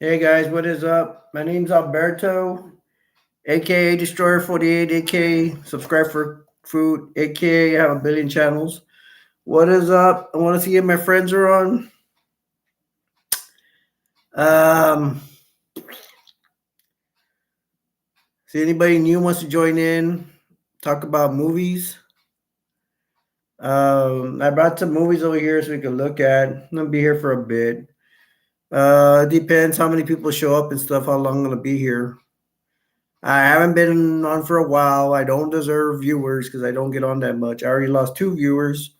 Hey guys, what is up? My name's Alberto, aka Destroyer 48, aka Subscribe for Food, aka I have a billion channels. What is up? I want to see if my friends are on. Um, see anybody new wants to join in, talk about movies. I brought some movies over here so we can look at. I'm gonna be here for a bit. Depends how many people show up and stuff. How long I'm gonna be here. I haven't been on for a while. I don't deserve viewers because I don't get on that much. I already lost two viewers,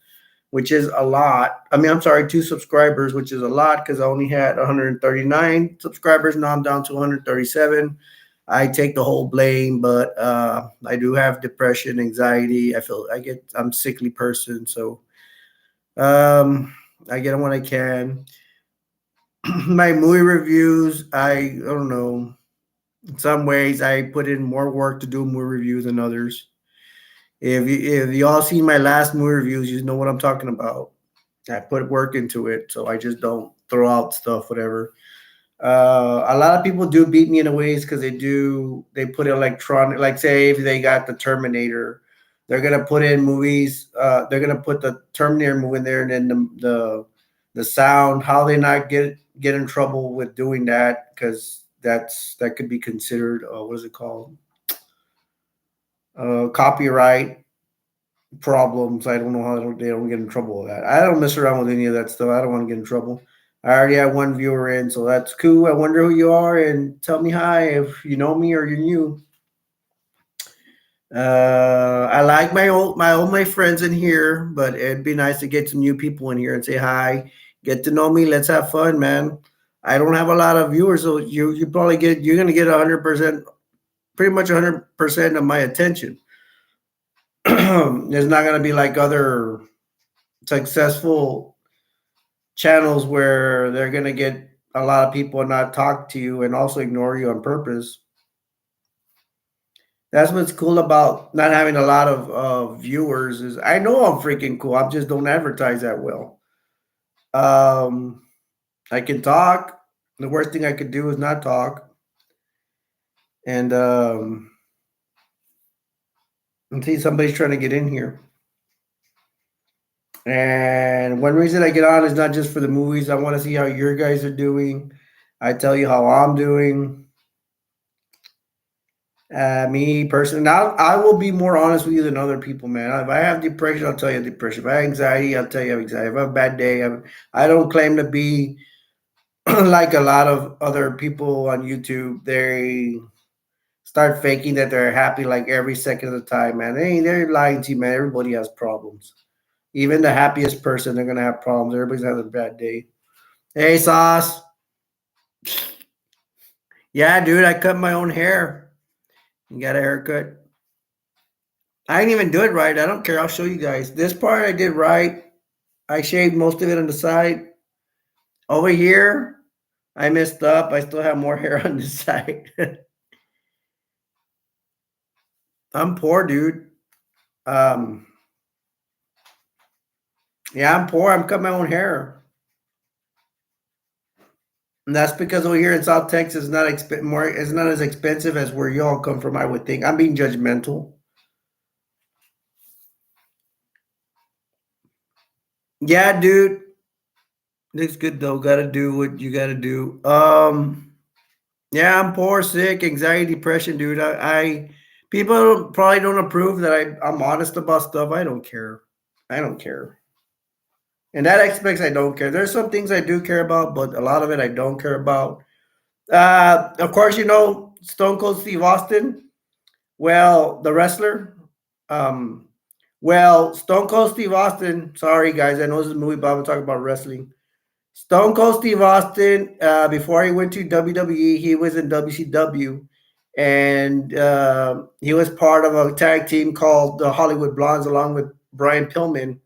which is a lot. I mean, I'm sorry, two subscribers, which is a lot because I only had 139 subscribers. Now I'm down to 137. I take the whole blame, but I do have depression, anxiety. I'm a sickly person, so um, I get them when I can. My movie reviews, I don't know. In some ways, I put in more work to do movie reviews than others. If you all seen my last movie reviews, you know what I'm talking about. I put work into it, so I just don't throw out stuff, whatever. A lot of people do beat me in a ways because they put electronic, like say if they got the Terminator, they're gonna put in movies. They're gonna put the Terminator movie in there, and then the sound. How they not get in trouble with doing that because that could be considered what is it called? Copyright problems. I don't know how they don't get in trouble with that. I don't mess around with any of that stuff. I don't want to get in trouble. I already have one viewer in, so that's cool. I wonder who you are and tell me hi if you know me or you're new. I like my friends in here, but it'd be nice to get some new people in here and say hi, get to know me. Let's have fun, man. I don't have a lot of viewers, so you're gonna get 100%, pretty much 100% of my attention. There's not gonna be like other successful channels where they're gonna get a lot of people and not talk to you and also ignore you on purpose. That's what's cool about not having a lot of viewers is I know I'm freaking cool. I just don't advertise that well. Um, I can talk. The worst thing I could do is not talk. And see somebody's trying to get in here. And one reason I get on is not just for the movies. I want to see how your guys are doing. I tell you how I'm doing. Me personally, now I will be more honest with you than other people, man. If I have depression, I'll tell you depression. If I have anxiety, I'll tell you I have anxiety. If I have a bad day, I don't claim to be like a lot of other people on YouTube. They start faking that they're happy like every second of the time, man. They're lying to you, man. Everybody has problems. Even the happiest person, they're gonna have problems. Everybody's having a bad day. Hey, Sauce. Yeah, dude, I cut my own hair. You got a haircut? I didn't even do it right. I don't care. I'll show you guys. This part I did right. I shaved most of it on the side. Over here, I messed up. I still have more hair on this side. I'm poor, dude. Um, yeah, I'm poor. I'm cutting my own hair. And that's because over here in South Texas, it's not as expensive as where y'all come from, I would think. I'm being judgmental. Yeah, dude. Looks good though. Gotta do what you gotta do. Yeah, I'm poor, sick, anxiety, depression, dude. I people probably don't approve that I'm honest about stuff. I don't care. I don't care. In that aspects, I don't care. There's some things I do care about, but a lot of it I don't care about. Of course, you know Stone Cold Steve Austin. Well, the wrestler. Um, well, Stone Cold Steve Austin. Sorry, guys. I know this is a movie, but I'm talking about wrestling. Stone Cold Steve Austin, before he went to WWE, he was in WCW, and he was part of a tag team called the Hollywood Blondes, along with Brian Pillman.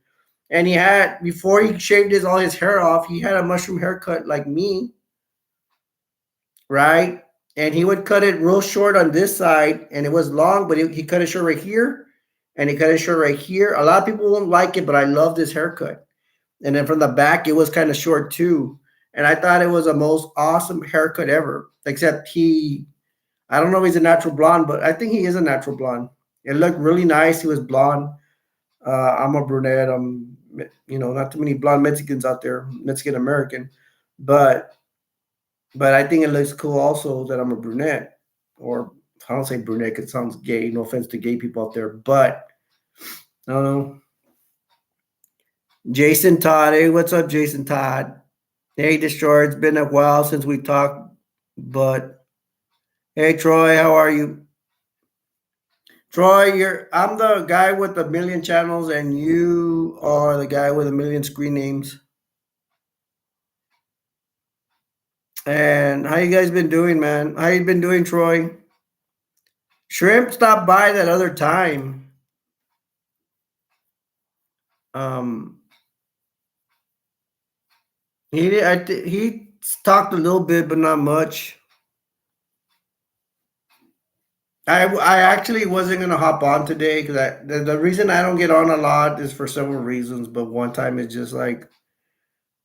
And he had before he shaved all his hair off, he had a mushroom haircut like me, right? And he would cut it real short on this side, and it was long, but he cut it short right here, and he cut it short right here. A lot of people won't like it, but I love this haircut. And then from the back, it was kind of short too. and I thought it was the most awesome haircut ever. Except I don't know if he's a natural blonde, but I think he is a natural blonde. It looked really nice. He was blonde. I'm a brunette. Not too many blonde Mexicans out there, Mexican American, but I think it looks cool also that I'm a brunette, or I don't say brunette 'cause it sounds gay. No offense to gay people out there, but I don't know. Jason Todd, hey, what's up, Jason Todd? Hey, Destroyer, it's been a while since we talked, but hey, Troy, how are you? Troy, I'm the guy with a million channels, and you are the guy with a million screen names. And how you guys been doing, man? How you been doing, Troy? Shrimp stopped by that other time. Um, he talked a little bit, but not much. I actually wasn't gonna hop on today because the reason I don't get on a lot is for several reasons, but one time it's just like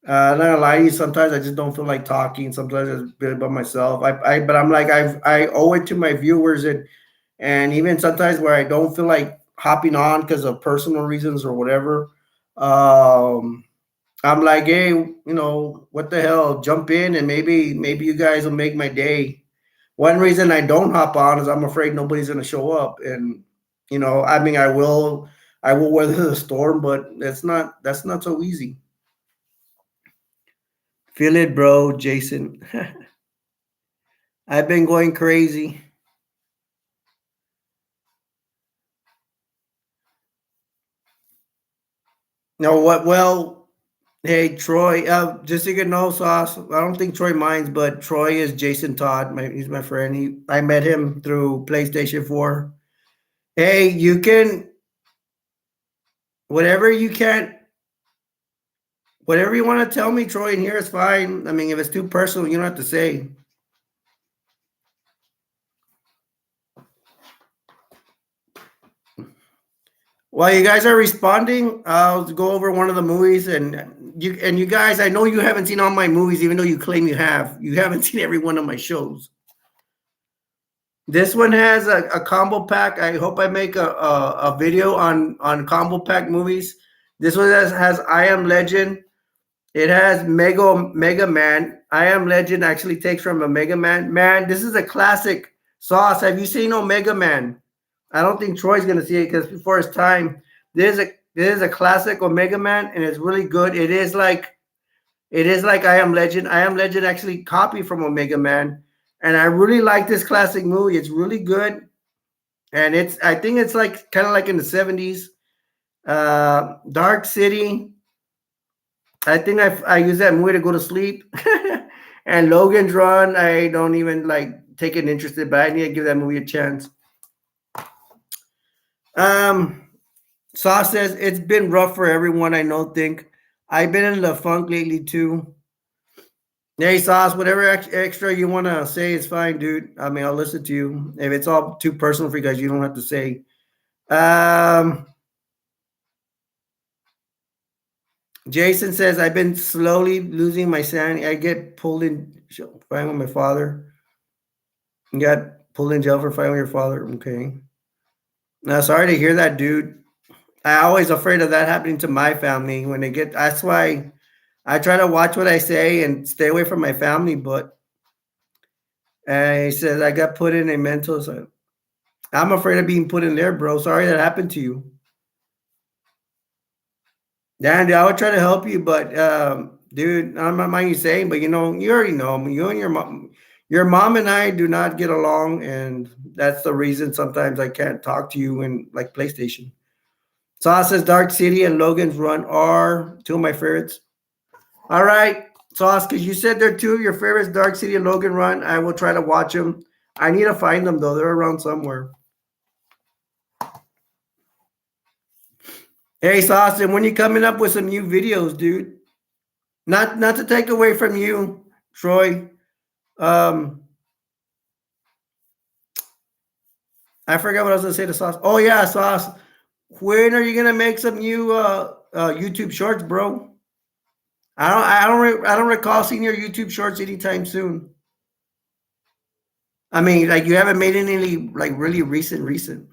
I'm not gonna lie to you. Sometimes I just don't feel like talking. Sometimes I just been by myself. But I'm like I owe it to my viewers, and even sometimes where I don't feel like hopping on because of personal reasons or whatever. Um, I'm like, hey, what the hell? Jump in and maybe you guys will make my day. One reason I don't hop on is I'm afraid nobody's gonna show up, and I mean, I will weather the storm, but that's not so easy. Feel it, bro, Jason. I've been going crazy. No, what? Well, hey, Troy. Just so you can know, Sauce. I don't think Troy minds, but Troy is Jason Todd. He's my friend. I met him through PlayStation 4. Hey, you can whatever you can, whatever you want to tell me, Troy. In here is fine. I mean, if it's too personal, you don't have to say. While you guys are responding, I'll go over one of the movies, and you guys. I know you haven't seen all my movies, even though you claim you have. You haven't seen every one of my shows. This one has a combo pack. I hope I make a video on combo pack movies. This one has I Am Legend. It has Mega Man. I Am Legend actually takes from a Mega Man. Man, this is a classic. Sauce, have you seen Omega Man? I don't think Troy's gonna see it because before his time. This is a classic Omega Man, and it's really good. It is like I Am Legend. I Am Legend actually copied from Omega Man, and I really like this classic movie. It's really good, and I think it's like kind of like in the 70s. Dark City. I think I use that movie to go to sleep. And Logan's Run, I don't even like take an interest in, but I need to give that movie a chance. Sauce says it's been rough for everyone. I know. Think I've been in the funk lately too. Hey, Sauce, whatever extra you want to say is fine, dude. I mean, I'll listen to you. If it's all too personal for you guys, you don't have to say. Jason says I've been slowly losing my sanity. I get pulled in fighting with my father. You got pulled in jail for fighting with your father. Okay. Now, sorry to hear that, dude. I always afraid of that happening to my family when they get. That's why I try to watch what I say and stay away from my family. But he says I got put in a mental. So I'm afraid of being put in there, bro. Sorry that happened to you. Yeah, dude, I would try to help you, but dude, I don't mind you saying, but you already know me. You and your mom and I do not get along, and that's the reason sometimes I can't talk to you in like PlayStation. Sauce says Dark City and Logan's Run are two of my favorites. All right, Sauce, because you said they're two of your favorites, Dark City and Logan Run. I will try to watch them. I need to find them though; they're around somewhere. Hey, Sauce, and when you coming up with some new videos, dude? Not to take away from you, Troy. Um, I forgot what I was gonna say to Sauce. Oh yeah, Sauce. When are you gonna make some new YouTube shorts, bro? I don't recall seeing your YouTube shorts anytime soon. I mean, like you haven't made any like really recent.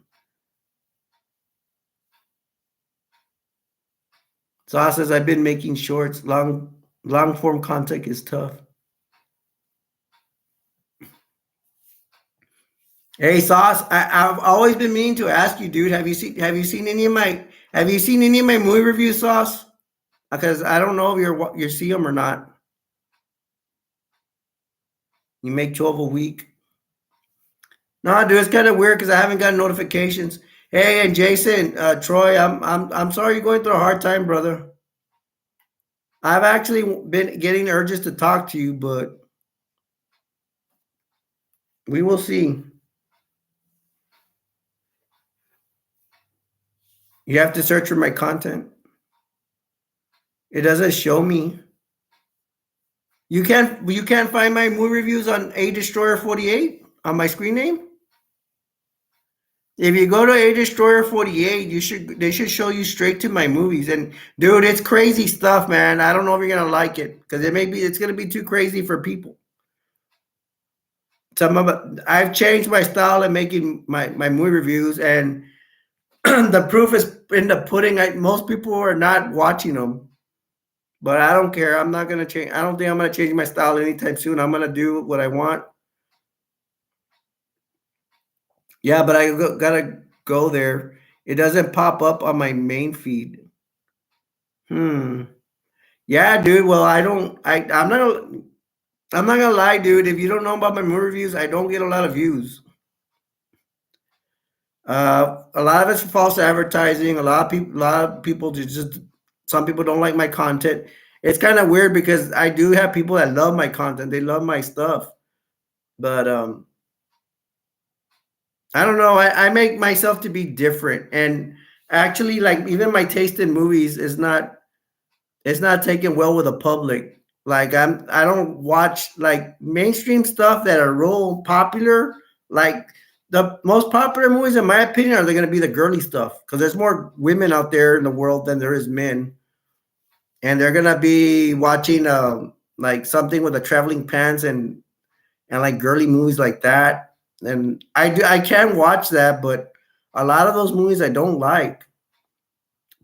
Sauce says I've been making shorts. Long form content is tough. Hey Sauce, I've always been meaning to ask you, dude. Have you seen any of my movie reviews, Sauce? Because I don't know if you see them or not. You make 12 a week. No, dude, it's kind of weird because I haven't gotten notifications. Hey, and Jason, Troy, I'm sorry you're going through a hard time, brother. I've actually been getting urges to talk to you, but we will see. You have to search for my content. It doesn't show me. You can't find my movie reviews on A Destroyer 48 on my screen name. If you go to A Destroyer 48, they should show you straight to my movies. And dude, it's crazy stuff, man. I don't know if you're gonna like it because it's gonna be too crazy for people. I've changed my style in making my movie reviews, and the proof is in the pudding. Most people are not watching them, but I don't care. I'm not gonna change. I don't think I'm gonna change my style anytime soon. I'm gonna do what I want. Yeah, but gotta go there. It doesn't pop up on my main feed. Hmm. Yeah, dude. Well, I don't. I'm not. I'm not gonna lie, dude. If you don't know about my movie reviews, I don't get a lot of views. A lot of it's false advertising. A lot of people just. Some people don't like my content. It's kind of weird because I do have people that love my content. They love my stuff, but I don't know. I make myself to be different, and actually, like even my taste in movies is not. It's not taken well with the public. Like I don't watch like mainstream stuff that are real popular. Like the most popular movies, in my opinion, are they going to be the girly stuff because there's more women out there in the world than there is men, and they're gonna be watching like something with the traveling pants and like girly movies like that. And I can watch that, but a lot of those movies I don't like.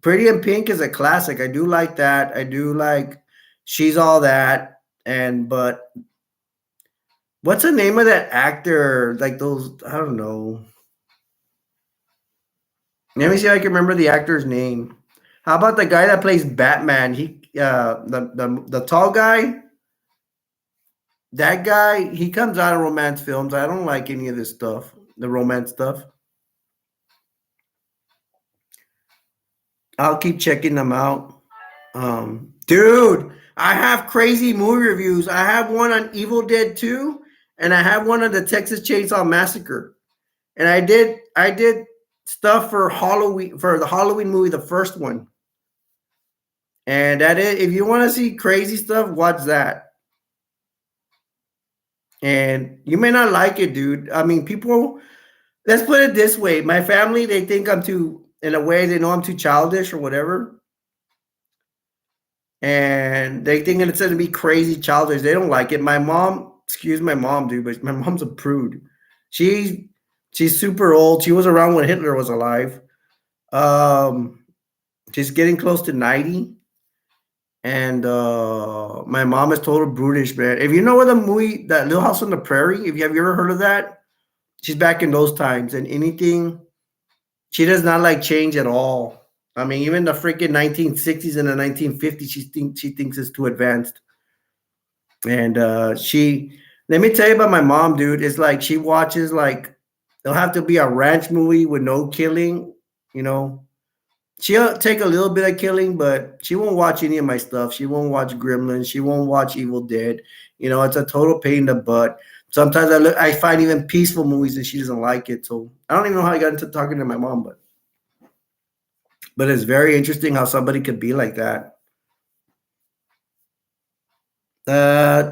Pretty in Pink is a classic. I do like that. I do like She's All That. And but what's the name of that actor? Like those, I don't know. Let me see if I can remember the actor's name. How about the guy that plays Batman? The tall guy. That guy, he comes out of romance films. I don't like any of this stuff, the romance stuff. I'll keep checking them out. Dude, I have crazy movie reviews. I have one on Evil Dead 2 and I have one on the Texas Chainsaw Massacre. And I did stuff for Halloween for the Halloween movie, the first one. And that is if you want to see crazy stuff, watch that. And you may not like it, dude. I mean, people let's put it this way. My family, they think I'm too in a way, they know I'm too childish or whatever. And they think it's gonna be crazy childish. They don't like it. My mom, excuse my mom, dude, but my mom's a prude. She's she's super old. She was around when Hitler was alive. Um, she's getting close to 90. And my mom is total brutish, man. If you know what the movie that Little House on the Prairie, if you have you ever heard of that, she's back in those times and anything she does not like change at all. I mean, even the freaking 1960s and the 1950s, she thinks it's too advanced. And she let me tell you about my mom, dude. It's like she watches like it'll have to be a ranch movie with no killing, you know. She'll take a little bit of killing, but she won't watch any of my stuff. She won't watch Gremlins. She won't watch Evil Dead. You know, it's a total pain in the butt. Sometimes I find even peaceful movies and she doesn't like it. So I don't even know how I got into talking to my mom, but it's very interesting how somebody could be like that.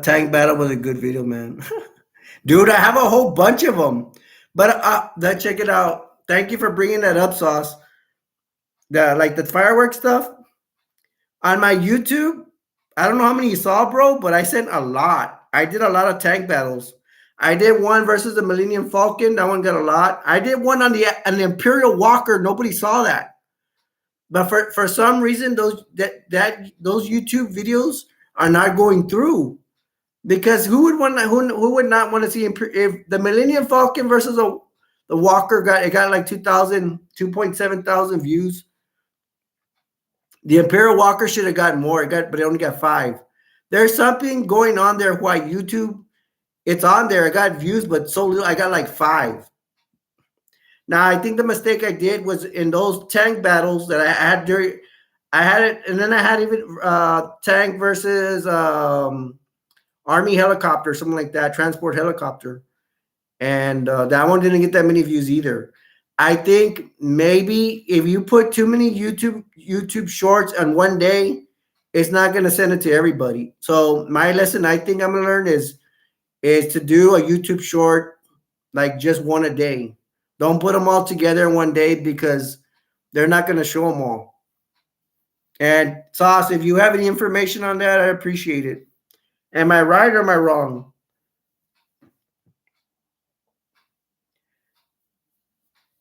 Tank Battle was a good video, man. Dude, I have a whole bunch of them. But let's check it out. Thank you for bringing that up, Sauce. The fireworks stuff on my YouTube. I don't know how many you saw, bro, but I sent a lot. I did a lot of tank battles. I did one versus the Millennium Falcon. That one got a lot. I did one on the Imperial Walker. Nobody saw that. But for some reason, those YouTube videos are not going through. Because who would not want to see if the Millennium Falcon versus the Walker got like 2.7 thousand views. The Imperial Walker should have gotten more. But it only got 5. There's something going on there why YouTube, it's on there. I got views, but so little. I got like 5. Now I think the mistake I did was in those tank battles that I had during. I had it, and then I had even tank versus Army helicopter, something like that, transport helicopter, and that one didn't get that many views either. I think maybe if you put too many YouTube shorts on one day, it's not going to send it to everybody. So my lesson I think I'm going to learn is to do a YouTube short like just one a day. Don't put them all together in one day because they're not going to show them all. And Sauce, if you have any information on that, I appreciate it. Am I right or am I wrong?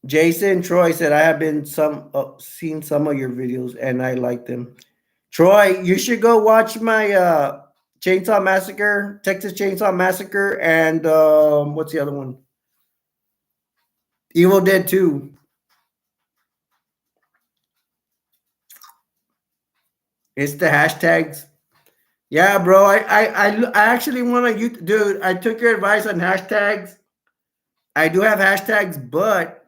Jason Troy said, I have been seen some of your videos and I like them. Troy, you should go watch my Chainsaw Massacre, Texas Chainsaw Massacre, and what's the other one? Evil Dead 2. It's the hashtags. Yeah, bro. I actually want to, dude. I took your advice on hashtags. I do have hashtags, but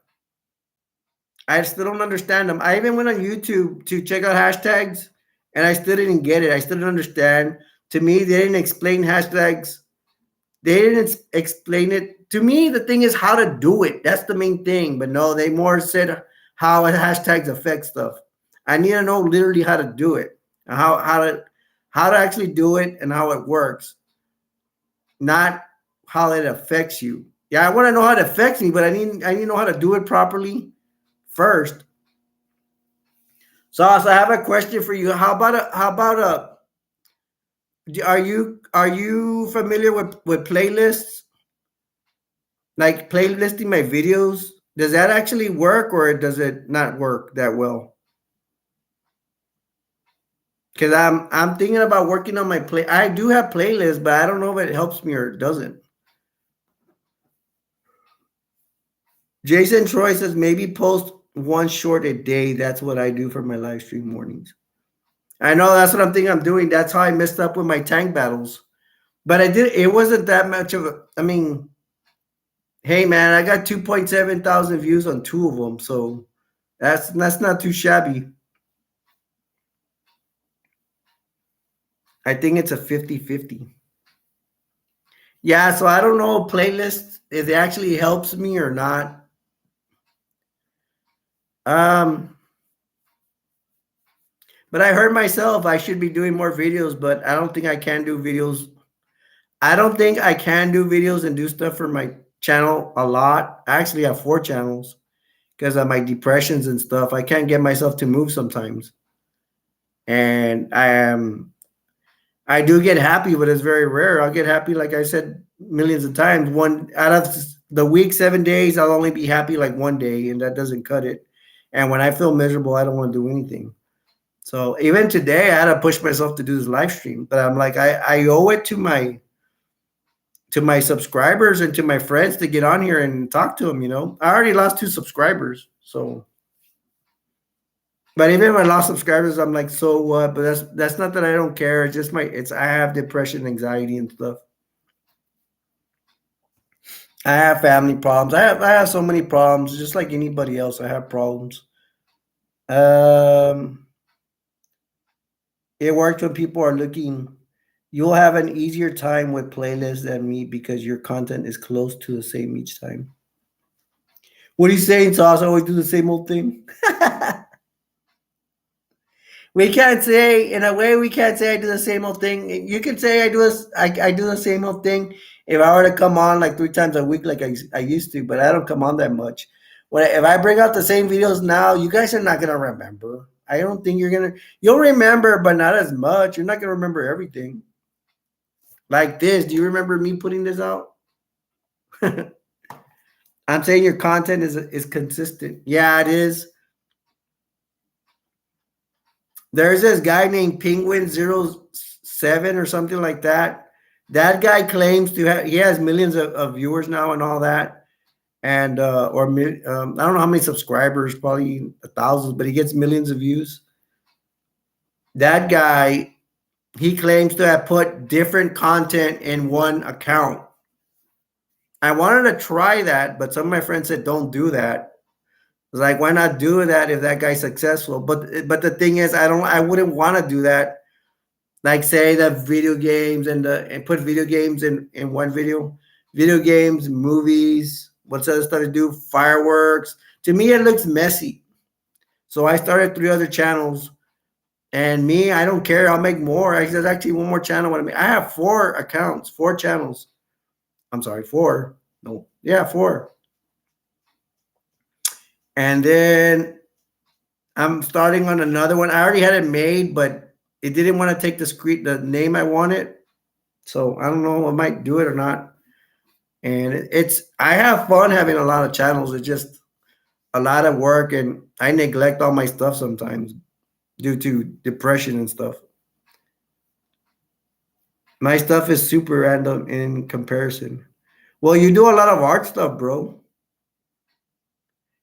I still don't understand them. I even went on YouTube to check out hashtags, and I still didn't get it. I still didn't understand. To me, they didn't explain hashtags. They didn't explain it. To me, the thing is how to do it. That's the main thing. But no, they more said how hashtags affect stuff. I need to know literally how to do it, and how to actually do it and how it works, not how it affects you. Yeah, I want to know how it affects me, but I need to know how to do it properly first. Sauce, I have a question for you. How about are you familiar with playlists? Like playlisting my videos? Does that actually work or does it not work that well? Because I'm thinking about working on my play. I do have playlists, but I don't know if it helps me or it doesn't. Jason Troy says maybe post one short a day. That's what I do for my live stream mornings. I know that's what I'm thinking I'm doing. That's how I messed up with my tank battles. But it wasn't that much of a, I mean, hey man, I got 2.7 thousand views on 2 of them. So that's not too shabby. I think it's a 50-50. Yeah, so I don't know playlist if it actually helps me or not. But I heard myself I should be doing more videos, but I don't think I can do videos. I don't think I can do videos and do stuff for my channel a lot. I actually have 4 channels because of my depressions and stuff. I can't get myself to move sometimes. And I do get happy, but it's very rare. I'll get happy, like I said, millions of times. One out of the week, 7 days, I'll only be happy like one day, and that doesn't cut it. And when I feel miserable, I don't want to do anything. So even today, I had to push myself to do this live stream. But I'm like, I owe it to my subscribers and to my friends to get on here and talk to them. I already lost 2 subscribers. So, but even when I lost subscribers, I'm like, so what? But that's not that I don't care. It's just I have depression, anxiety, and stuff. I have family problems. I have so many problems, just like anybody else. I have problems. It works when people are looking. You'll have an easier time with playlists than me because your content is close to the same each time. What are you saying, Sauce? I always do the same old thing. We can't say, in a way, we can't say I do the same old thing. You can say I do the same old thing if I were to come on like 3 times a week like I used to, but I don't come on that much. If I bring out the same videos now, you guys are not going to remember. I don't think you'll remember, but not as much. You're not gonna remember everything. Like this. Do you remember me putting this out? I'm saying your content is consistent. Yeah, it is. There's this guy named Penguin07 or something like that. That guy claims to have he has millions of viewers now and all that, and I don't know how many subscribers, probably thousands, but he gets millions of views. That guy, he claims to have put different content in one account. I wanted to try that, but some of my friends said don't do that. I was like, why not do that if that guy's successful? But the thing is, I wouldn't want to do that. Like say that video games and put video games in one video. Video games, movies, what's other stuff to do? Fireworks. To me, it looks messy. So I started 3 other channels. And me, I don't care. I'll make more. There's actually one more channel. I have 4 accounts, 4 channels. I'm sorry, 4. No, yeah, 4. And then I'm starting on another one. I already had it made, but it didn't want to take the name I wanted. So I don't know. I might do it or not. And I have fun having a lot of channels. It's just a lot of work, and I neglect all my stuff sometimes due to depression and stuff. My stuff is super random in comparison. Well, you do a lot of art stuff, bro.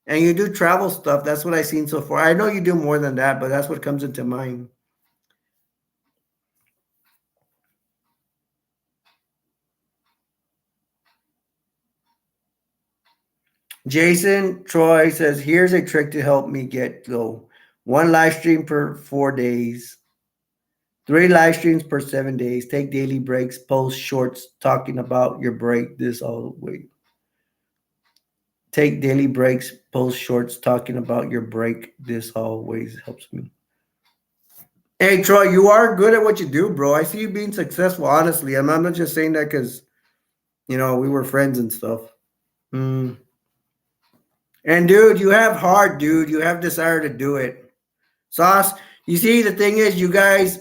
And you do travel stuff. That's what I've seen so far. I know you do more than that, but that's what comes into mind. Jason Troy says, here's a trick to help me get go. 1 live stream per 4 days. 3 live streams per 7 days. Take daily breaks. Post shorts talking about your break. This all week. Take daily breaks. Post shorts talking about your break. This always helps me. Hey Troy, you are good at what you do, bro. I see you being successful. Honestly, I'm not just saying that because we were friends and stuff. Mm. And dude, you have heart, dude. You have desire to do it. Sauce, you see, the thing is, you guys,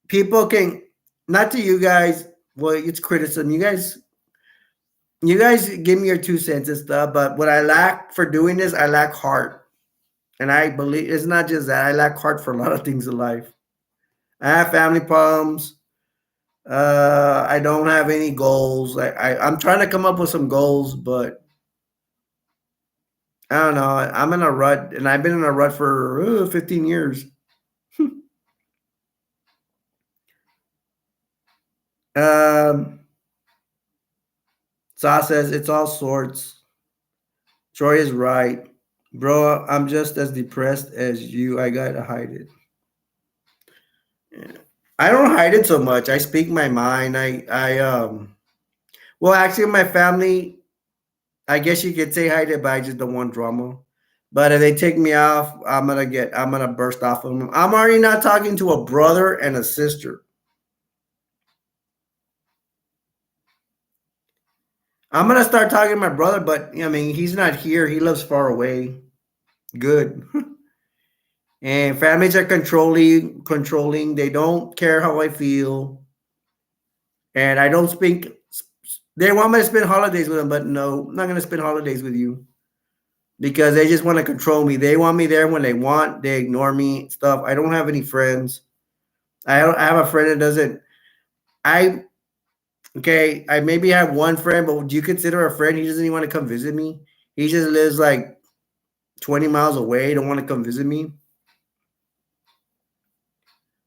people can, not to you guys, well, it's criticism. You guys give me your 2 cents and stuff, but what I lack for doing this, I lack heart. And I believe it's not just that. I lack heart for a lot of things in life. I have family problems. I don't have any goals. I'm trying to come up with some goals, but I don't know. I'm in a rut, and I've been in a rut for 15 years. Sa says it's all sorts. Troy is right. Bro, I'm just as depressed as you. I gotta hide it. Yeah. I don't hide it so much. I speak my mind. Well, actually my family, I guess you could say hide it, but I just don't want drama. But if they take me off, I'm gonna burst off of them. I'm already not talking to a brother and a sister. I'm gonna start talking to my brother, but I mean he's not here. He lives far away. Good. And families are controlling. They don't care how I feel. And I don't speak. They want me to spend holidays with them, but no, I'm not gonna spend holidays with you because they just want to control me. They want me there when they want. They ignore me. Stuff. I don't have any friends. I have a friend that doesn't. I okay. I maybe have one friend, but do you consider a friend? He doesn't even want to come visit me. He just lives like 20 miles away. Don't want to come visit me.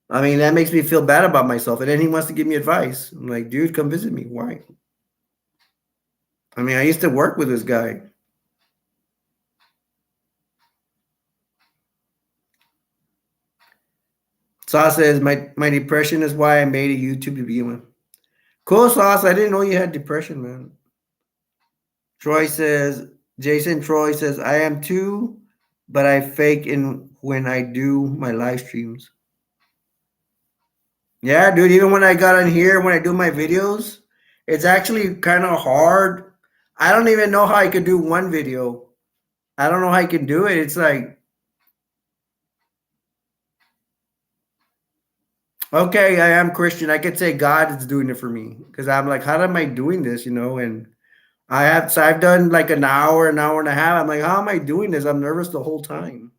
I mean, that makes me feel bad about myself. And then he wants to give me advice. I'm like, dude, come visit me. Why? I mean, I used to work with this guy. Sauce says, my depression is why I made a YouTube to begin with. Cool, Sauce. I didn't know you had depression, man. Troy says, Jason Troy says, I am too, but I fake in when I do my live streams. Yeah, dude, even when I got on here, when I do my videos, it's actually kind of hard. I don't even know how I could do one video. I don't know how I can do it. It's like Okay, I am Christian. I could say God is doing it for me because I'm like, how am I doing this? And I've done like an hour and a half. I'm like, how am I doing this? I'm nervous the whole time.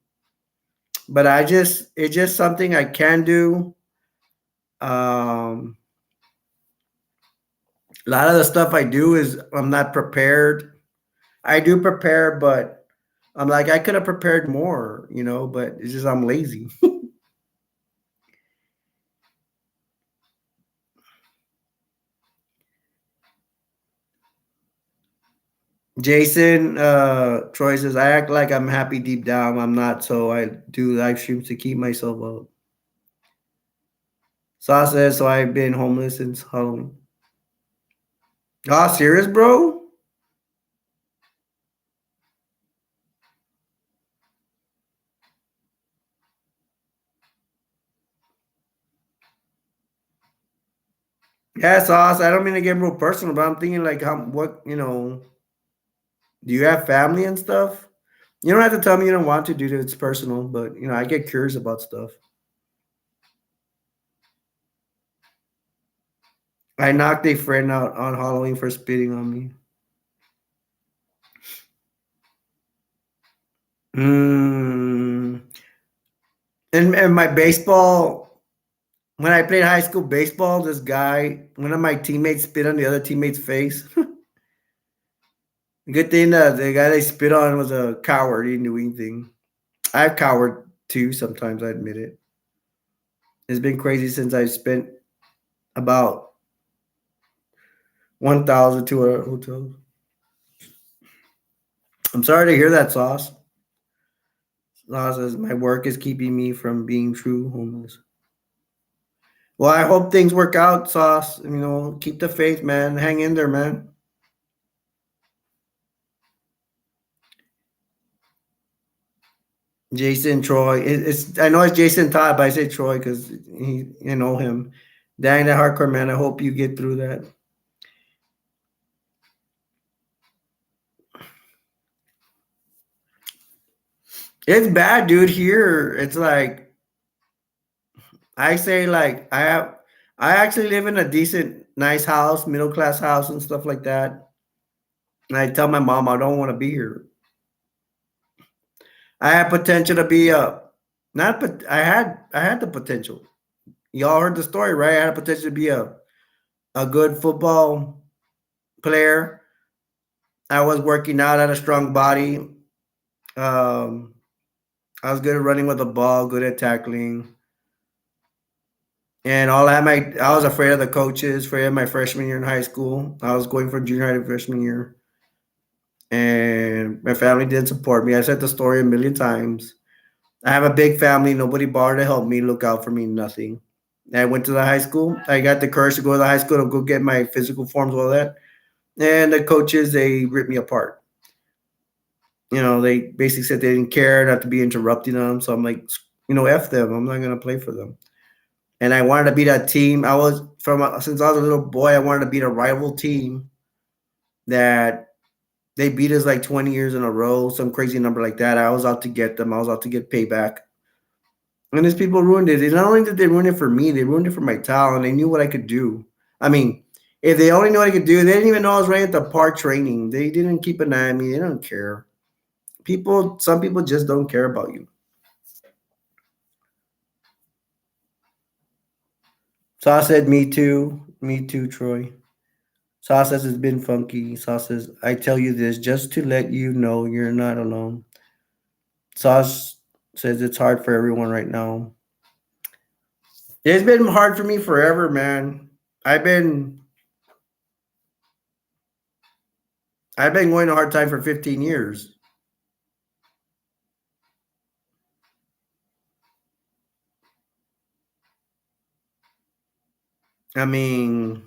But it's just something I can do. Um, a lot of the stuff I do is I'm not prepared. I do prepare, but I'm like, I could have prepared more, but it's just I'm lazy. Jason Troy says, I act like I'm happy deep down. I'm not, so I do live streams to keep myself up. Saw says, so I've been homeless since Halloween. Ah, serious, bro? Yeah, Sauce. I don't mean to get real personal, but I'm thinking like, do you have family and stuff? You don't have to tell me you don't want to do it. It's personal, but I get curious about stuff. I knocked a friend out on Halloween for spitting on me. Mm. And my baseball, when I played high school baseball, this guy, one of my teammates spit on the other teammate's face. Good thing that the guy they spit on was a coward. He didn't do anything. I've cowered too sometimes, I admit it. It's been crazy since I spent about 1,000 to a hotel. I'm sorry to hear that, Sauce. Sauce says, my work is keeping me from being true homeless. Well, I hope things work out, Sauce. Keep the faith, man. Hang in there, man. Jason Troy. It's I know it's Jason Todd, but I say Troy because you know him. Dang, that hardcore man. I hope you get through that. It's bad, dude. Here, it's like I say, like I actually live in a decent, nice house, middle class house, and stuff like that. And I tell my mom I don't want to be here. I had potential to be a not, but I had the potential. Y'all heard the story, right? I had a potential to be a good football player. I was working out, had a strong body. Um, I was good at running with the ball, good at tackling. And I was afraid of the coaches, afraid of my freshman year in high school. I was going from junior high to freshman year. And my family didn't support me. I said the story a million times. I have a big family. Nobody bothered to help me, look out for me, nothing. I went to the high school. I got the courage to go to the high school to go get my physical forms, all that. And the coaches, they ripped me apart. They basically said they didn't care, not to be interrupting them. So I'm like, F them. I'm not going to play for them. And I wanted to beat that team. Since I was a little boy, I wanted to beat a rival team that they beat us like 20 years in a row, some crazy number like that. I was out to get them. I was out to get payback. And these people ruined it. Not only did they ruin it for me, they ruined it for my talent. They knew what I could do. I mean, if they only knew what I could do, they didn't even know I was right at the park training. They didn't keep an eye on me. They don't care. Some people just don't care about you. Saw said, me too. Me too, Troy. Saw says it's been funky. Saw says, I tell you this just to let you know you're not alone. Sauce says it's hard for everyone right now. It's been hard for me forever, man. I've been I've been going a hard time for 15 years. I mean,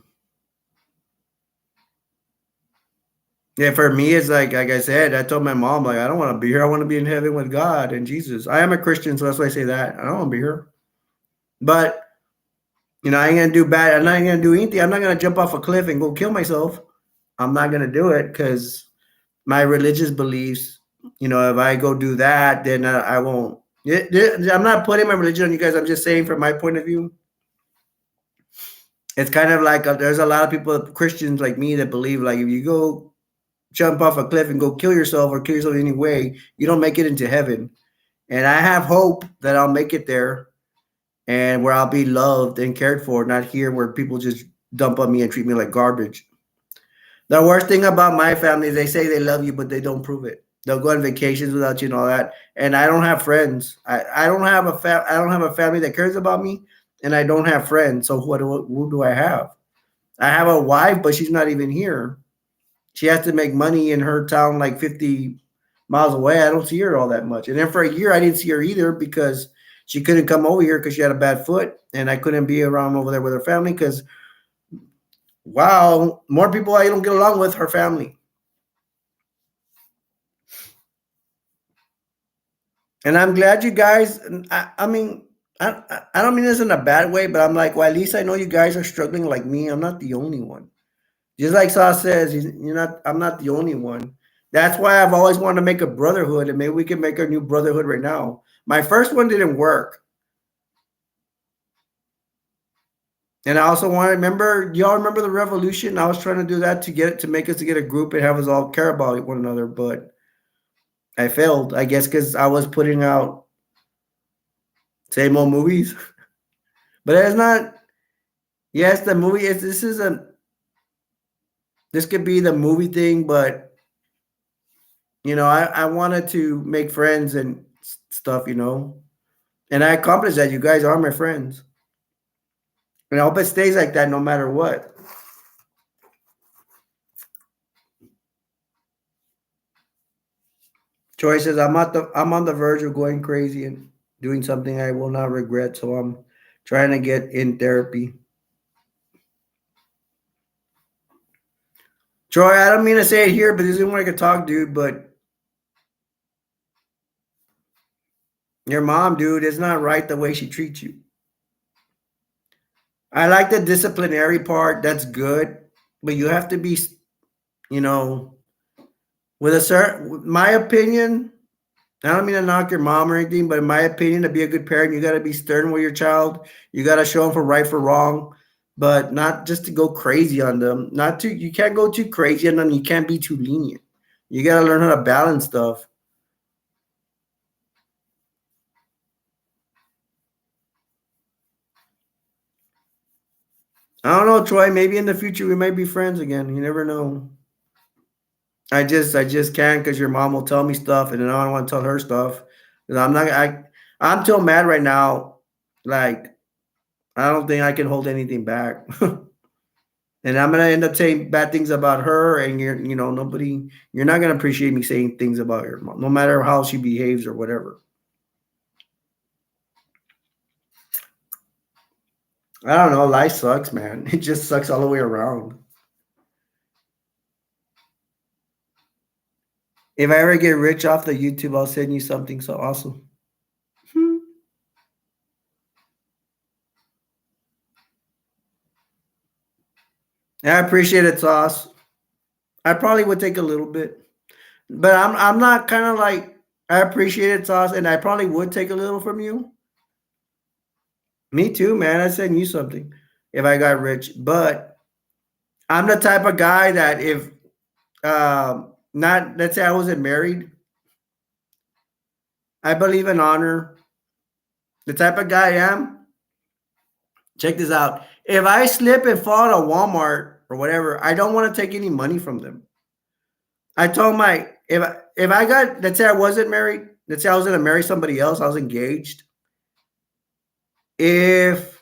yeah, for me, it's like I said, I told my mom, like, I don't want to be here. I want to be in heaven with God and Jesus. I am a Christian, so that's why I say that. I don't want to be here. But, I ain't gonna do bad. I'm not gonna do anything. I'm not gonna jump off a cliff and go kill myself. I'm not gonna do it because my religious beliefs, if I go do that, then I won't. I'm not putting my religion on you guys. I'm just saying from my point of view, It's kind of like there's a lot of people, Christians like me, that believe like if you go jump off a cliff and go kill yourself or kill yourself anyway, you don't make it into heaven. And I have hope that I'll make it there and where I'll be loved and cared for, not here where people just dump on me and treat me like garbage. The worst thing about my family is they say they love you, but they don't prove it. They'll go on vacations without you and all that. And I don't have friends. I don't have I don't have a family that cares about me, and I don't have friends. So who do I have? I have a wife, but she's not even here. She has to make money in her town, like 50 miles away. I don't see her all that much. And then for a year, I didn't see her either because she couldn't come over here because she had a bad foot, and I couldn't be around over there with her family because wow, more people I don't get along with her family. And I'm glad you guys. I mean, I don't mean this in a bad way, but I'm like, well, at least I know you guys are struggling like me. I'm not the only one. Just like Sauce says, you're not. I'm not the only one. That's why I've always wanted to make a brotherhood, and maybe we can make a new brotherhood right now. My first one didn't work, and I also want to remember. Y'all remember the revolution? I was trying to do that to get to make us to get a group and have us all care about one another, but I failed. I guess because I was putting out same old movies, but it's not. Yes, the movie is. This is a. This could be the movie thing, but I wanted to make friends and stuff, and I accomplished that. You guys are my friends, and I hope it stays like that no matter what. Joy says, I'm on the verge of going crazy and doing something I will not regret, so I'm trying to get in therapy. Troy, I don't mean to say it here, but this isn't where I could talk, dude. But your mom, dude, is not right the way she treats you. I like the disciplinary part. That's good, but you have to be, you know, with a certain. My opinion. I don't mean to knock your mom or anything, but in my opinion, to be a good parent, you got to be stern with your child. You got to show them for right for wrong, but not just to go crazy on them. Not too. You can't go too crazy on them. You can't be too lenient. You got to learn how to balance stuff. I don't know, Troy. Maybe in the future we might be friends again. You never know. I just can't because your mom will tell me stuff, and then I don't want to tell her stuff. And I'm not. I'm too mad right now. Like I don't think I can hold anything back. And I'm gonna end up saying bad things about her, and nobody. You're not gonna appreciate me saying things about your mom, no matter how she behaves or whatever. I don't know. Life sucks, man. It just sucks all the way around. If I ever get rich off the YouTube, I'll send you something so awesome. Hmm. I appreciate it, Sauce. I probably would take a little bit, but I'm not kind of like I appreciate it, Sauce, and I probably would take a little from you. Me too, man. I'd send you something if I got rich, but I'm the type of guy that if not let's say I wasn't married, I believe in honor. The type of guy I am. Check this out. If I slip and fall at a Walmart or whatever, I don't want to take any money from them. I told my if I got let's say I wasn't married, let's say I was gonna marry somebody else, I was engaged. If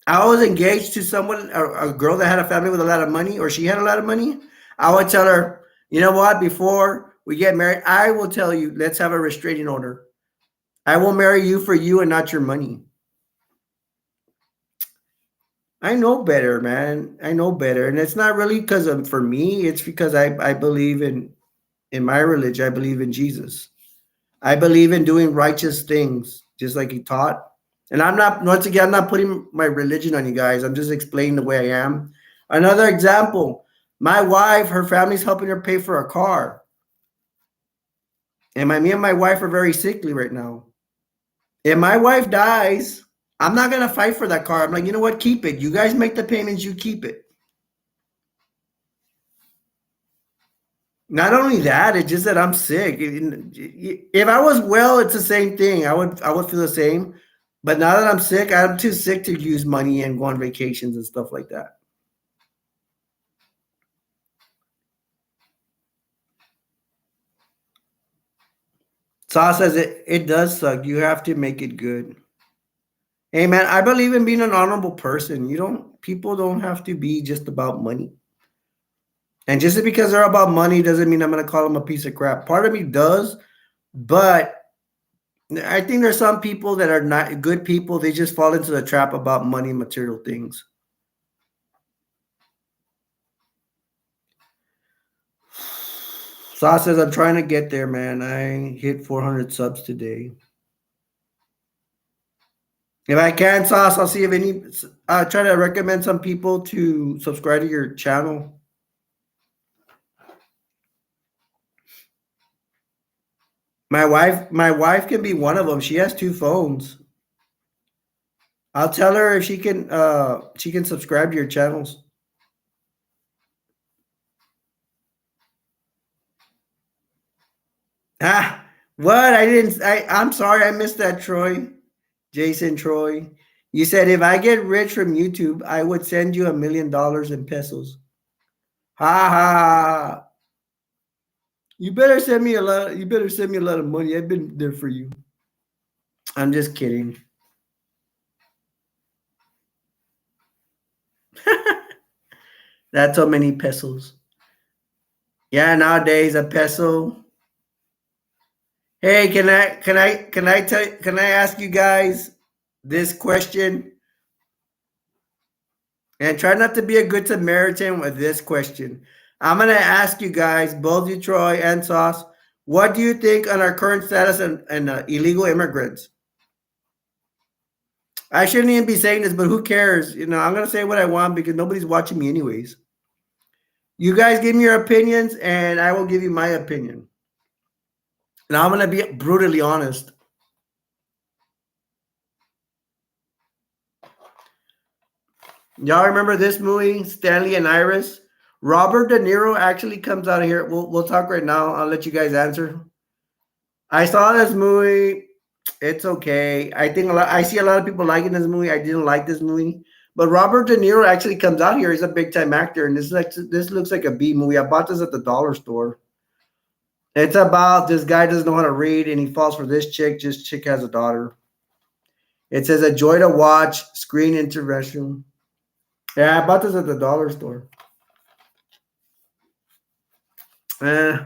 I was engaged to someone, a girl that had a family with a lot of money, or she had a lot of money, I would tell her, you know what, before we get married, I will tell you, let's have a restraining order. I will marry you for you and not your money. I know better, man. I know better. And it's not really because of for me, it's because I believe in my religion, I believe in Jesus. I believe in doing righteous things, just like he taught. And I'm not, once again, I'm not putting my religion on you guys. I'm just explaining the way I am. Another example, my wife, her family's helping her pay for a car. And me and my wife are very sickly right now. If my wife dies, I'm not gonna fight for that car. I'm like, you know what? Keep it. You guys make the payments. You keep it. Not only that, it's just that I'm sick. If I was well, it's the same thing. I would feel the same. But now that I'm sick, I'm too sick to use money and go on vacations and stuff like that. Saw says it does suck. You have to make it good. Hey man, I believe in being an honorable person. People don't have to be just about money. And just because they're about money doesn't mean I'm gonna call them a piece of crap. Part of me does, but I think there's some people that are not good people. They just fall into the trap about money and material things. Sauce says I'm trying to get there, man. I hit 400 subs today. If I can, Sauce, I'll see if any. Try to recommend some people to subscribe to your channel. My wife can be one of them. She has two phones. I'll tell her if she can subscribe to your channels. Ah, what? I'm sorry, I missed that, Troy. Jason Troy. You said if I get rich from YouTube, I would send you $1 million in pesos. Ha ha. You better send me a lot. You better send me a lot of money. I've been there for you. I'm just kidding. That's how many pesos. Yeah, nowadays a peso. Hey, can I ask you guys this question? And try not to be a good Samaritan with this question. I'm gonna ask you guys, both you Troy and Sauce, what do you think on our current status and illegal immigrants? I shouldn't even be saying this, but who cares? I'm gonna say what I want because nobody's watching me anyways. You guys give me your opinions, and I will give you my opinion. And I'm gonna be brutally honest. Y'all remember this movie, Stanley and Iris? Robert De Niro actually comes out of here. We'll talk right now. I'll let you guys answer. I saw this movie. It's okay. I see a lot of people liking this movie. I didn't like this movie, but Robert De Niro actually comes out here. He's a big time actor, and this looks like a B movie. I bought this at the dollar store. It's about this guy doesn't know how to read, and he falls for this chick. This chick has a daughter. It says a joy to watch. Screen intervention. Yeah, I bought this at the dollar store. Eh,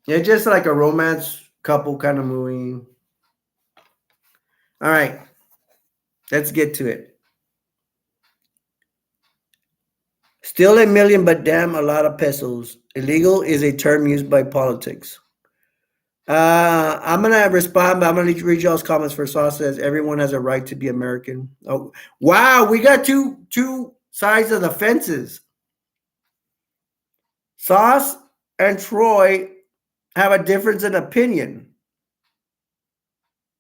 it's just like a romance couple kind of movie. All right, let's get to it. Still a million, but damn, a lot of pesos. Illegal is a term used by politics. I'm gonna respond, but I'm gonna read y'all's comments first. Sauce says everyone has a right to be American. Oh, wow, we got two sides of the fences. Sauce and Troy have a difference in opinion.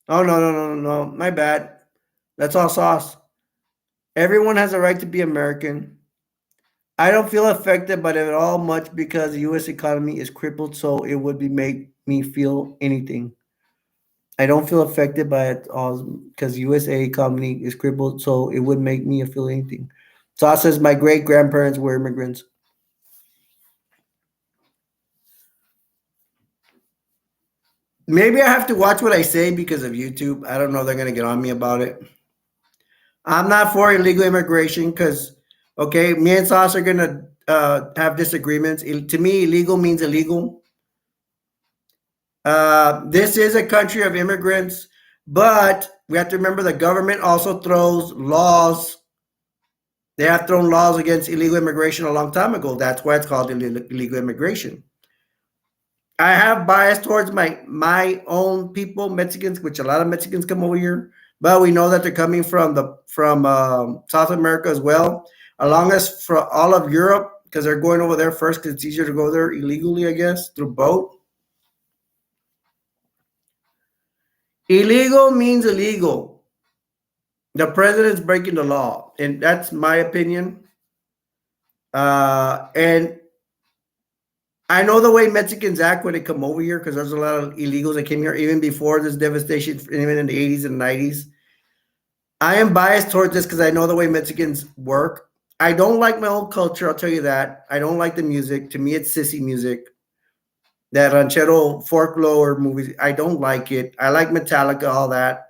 Oh no, my bad. That's all Sauce. Everyone has a right to be American. I don't feel affected by it at all much because the U.S. economy is crippled, so it would be make me feel anything. I don't feel affected by it all because USA economy is crippled, so it would make me feel anything. So says my great grandparents were immigrants. Maybe I have to watch what I say because of YouTube. I don't know if they're gonna get on me about it. I'm not for illegal immigration because, okay, me and Sauce are gonna have disagreements. To me, illegal means illegal. This is a country of immigrants, but we have to remember the government also throws laws. They have thrown laws against illegal immigration a long time ago. That's why it's called illegal immigration. I have bias towards my own people, Mexicans, which a lot of Mexicans come over here, but we know that they're coming from South America as well, along as for all of Europe because they're going over there first because it's easier to go there illegally, I guess, through boat. Illegal means illegal. The president's breaking the law, and that's my opinion. And I know the way Mexicans act when they come over here because there's a lot of illegals that came here even before this devastation, even in the 80s and 90s. I am biased towards this because I know the way Mexicans work. I don't like my own culture, I'll tell you that. I don't like the music. To me, it's sissy music. That ranchero folklore movies, I don't like it. I like Metallica, all that.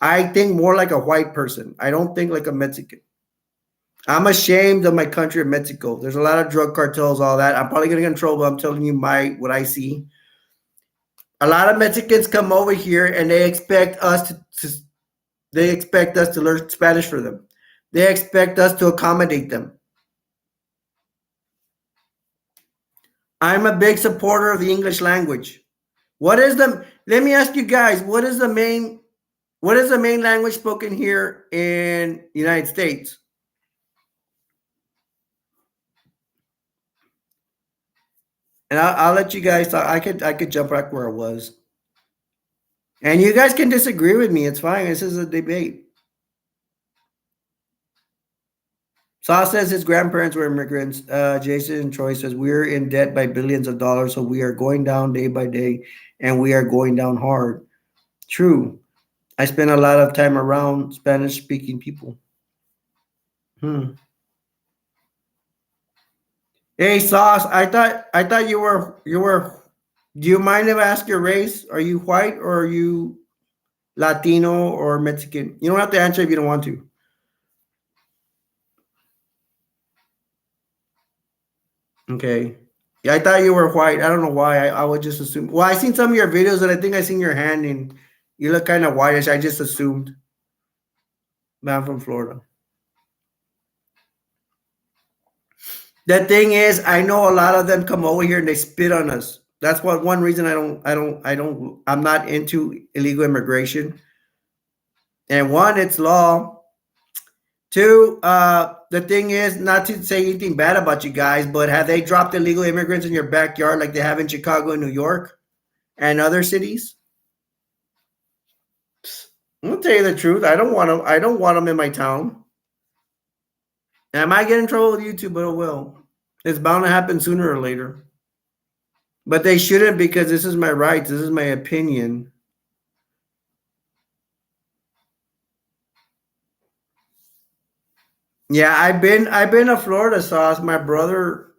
I think more like a white person. I don't think like a Mexican. I'm ashamed of my country of Mexico. There's a lot of drug cartels, all that. I'm probably gonna get in trouble. I'm telling you what I see. A lot of Mexicans come over here and they expect us to learn Spanish for them. They expect us to accommodate them. I'm a big supporter of the English language. Let me ask you guys, what is the main language spoken here in the United States? And I'll let you guys talk. I could jump back where I was. And you guys can disagree with me. It's fine. This is a debate. Saw says his grandparents were immigrants. Jason Troy says we're in debt by billions of dollars, so we are going down day by day, and we are going down hard. True. I spent a lot of time around Spanish-speaking people. Hey, Sauce. I thought you were. Do you mind if I ask your race? Are you white or are you Latino or Mexican? You don't have to answer if you don't want to. Okay. Yeah, I thought you were white. I don't know why. I would just assume. Well, I seen some of your videos and I think I seen your hand and you look kind of whitish. I just assumed. But I'm from Florida. The thing is, I know a lot of them come over here and they spit on us. That's one reason I'm not into illegal immigration. And one, it's law. Two, the thing is, not to say anything bad about you guys, but have they dropped illegal immigrants in your backyard like they have in Chicago and New York and other cities? I'm gonna tell you the truth. I don't want them. I don't want them in my town. And I might get in trouble with YouTube, but it will. It's bound to happen sooner or later. But they shouldn't because this is my rights. This is my opinion. Yeah, I've been to Florida, Sauce. My brother,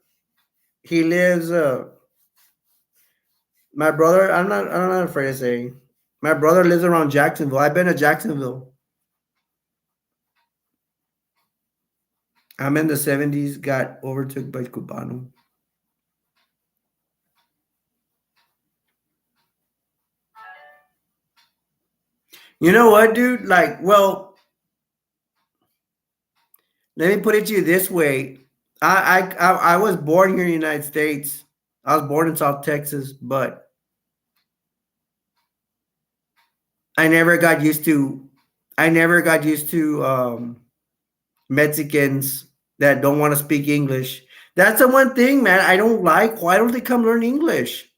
he lives. My brother, I'm not afraid to say. My brother lives around Jacksonville. I've been to Jacksonville. I'm in the 70s. Got overtook by Cubano. You know what, dude? Like, well, let me put it to you this way. I was born here in the United States. I was born in South Texas, but I never got used to Mexicans that don't want to speak English. That's the one thing, man, I don't like. Why don't they come learn English?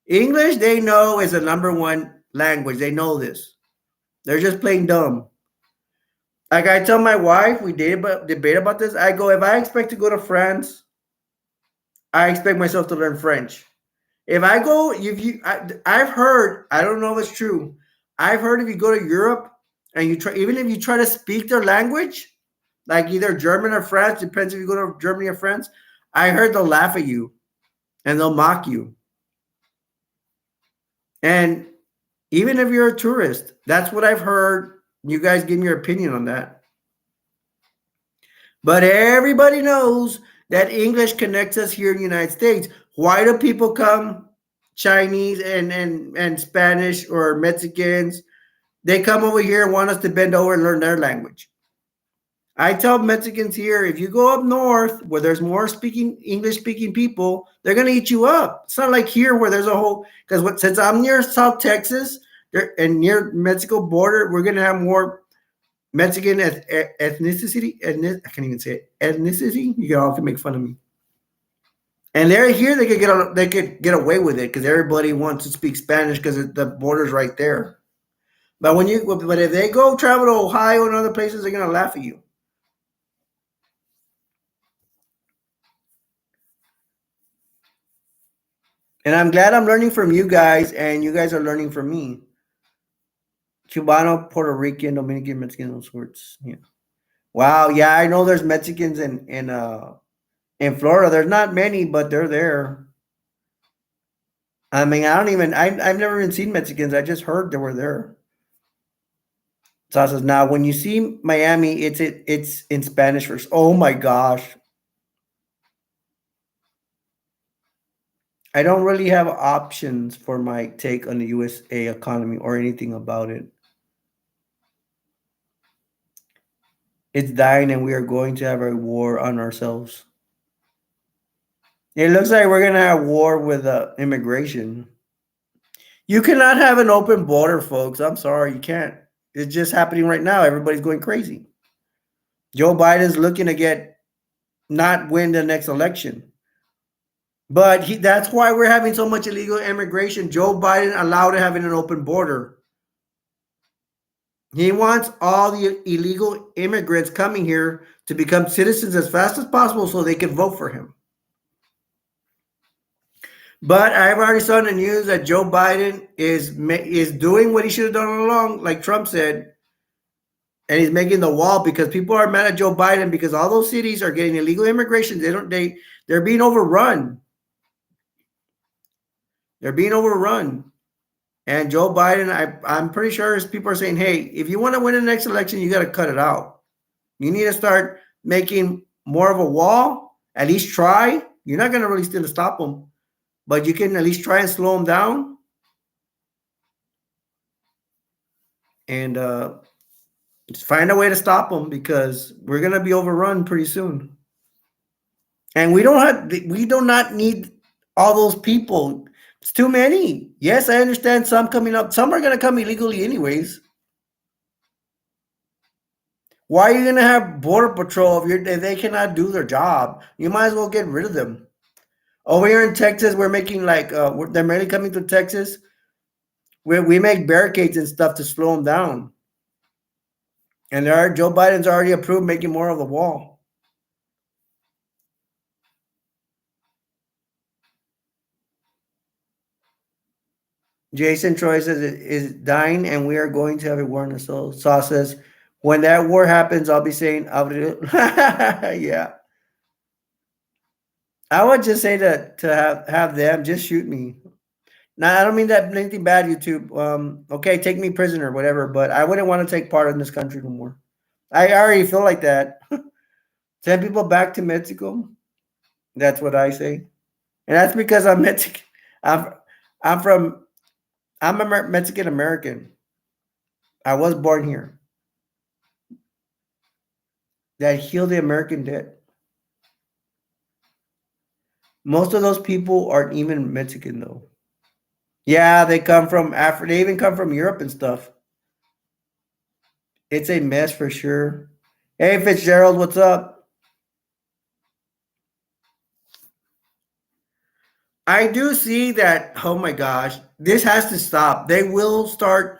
English, they know, is the number one language. They know this. They're just plain dumb. Like I tell my wife, we debate about this. I go, if I expect to go to France, I expect myself to learn French. If I go, I've heard, I don't know if it's true. I've heard if you go to Europe and even if you try to speak their language, like either German or France, depends if you go to Germany or France, I heard they'll laugh at you and they'll mock you. And even if you're a tourist, that's what I've heard. You guys give me your opinion on that. But everybody knows that English connects us here in the United States. Why do people come? Chinese and Spanish or Mexicans, they come over here and want us to bend over and learn their language. I tell Mexicans here, if you go up north where there's more English speaking people, they're going to eat you up. It's not like here where there's a whole, because since I'm near South Texas and near Mexico border, we're going to have more Mexican ethnicity. I can't even say it. Ethnicity. You all can make fun of me. And they're here. They could get away with it because everybody wants to speak Spanish because the border's right there. But if they go travel to Ohio and other places, they're gonna laugh at you. And I'm glad I'm learning from you guys, and you guys are learning from me. Cubano, Puerto Rican, Dominican, Mexican, those words. Yeah. Wow. Yeah, I know there's Mexicans in Florida. There's not many, but they're there. I mean, I don't even. I've never even seen Mexicans. I just heard they were there. So I says, now when you see Miami, it's in Spanish first. Oh my gosh, I don't really have options for my take on the USA economy or anything about it. It's dying, and we are going to have a war on ourselves. It looks like we're gonna have war with immigration. You cannot have an open border, folks. I'm sorry, you can't. It's just happening right now. Everybody's going crazy. Joe Biden's looking to get not win the next election. But that's why we're having so much illegal immigration. Joe Biden allowed to having an open border. He wants all the illegal immigrants coming here to become citizens as fast as possible so they can vote for him. But I've already saw in the news that Joe Biden is doing what he should have done all along, like Trump said, and he's making the wall because people are mad at Joe Biden because all those cities are getting illegal immigration. They're being overrun. They're being overrun. And Joe Biden, I'm pretty sure people are saying, hey, if you want to win the next election, you got to cut it out. You need to start making more of a wall, at least try. You're not going to really still stop them, but you can at least try and slow them down. And just find a way to stop them because we're going to be overrun pretty soon. And we do not need all those people. It's too many. Yes, I understand some coming up. Some are going to come illegally anyways. Why are you going to have border patrol if they cannot do their job? You might as well get rid of them. Over here in Texas, we're making they're mainly coming to Texas. We make barricades and stuff to slow them down. And Joe Biden's already approved making more of the wall. Jason Troy says it is dying, and we are going to have a war in the soul. Saw says, when that war happens, I'll be saying, yeah. I would just say that to have them just shoot me. Now I don't mean that anything bad, YouTube. Okay, take me prisoner, whatever. But I wouldn't want to take part in this country no more. I already feel like that. Send people back to Mexico. That's what I say, and that's because I'm Mexican. I'm I'm from I'm a Mexican American. I was born here. That healed the American debt. Most of those people aren't even Mexican though. Yeah, they come from Africa. They even come from Europe and stuff. It's a mess for sure. Hey Fitzgerald, what's up? I do see that. Oh my gosh, this has to stop. They will start.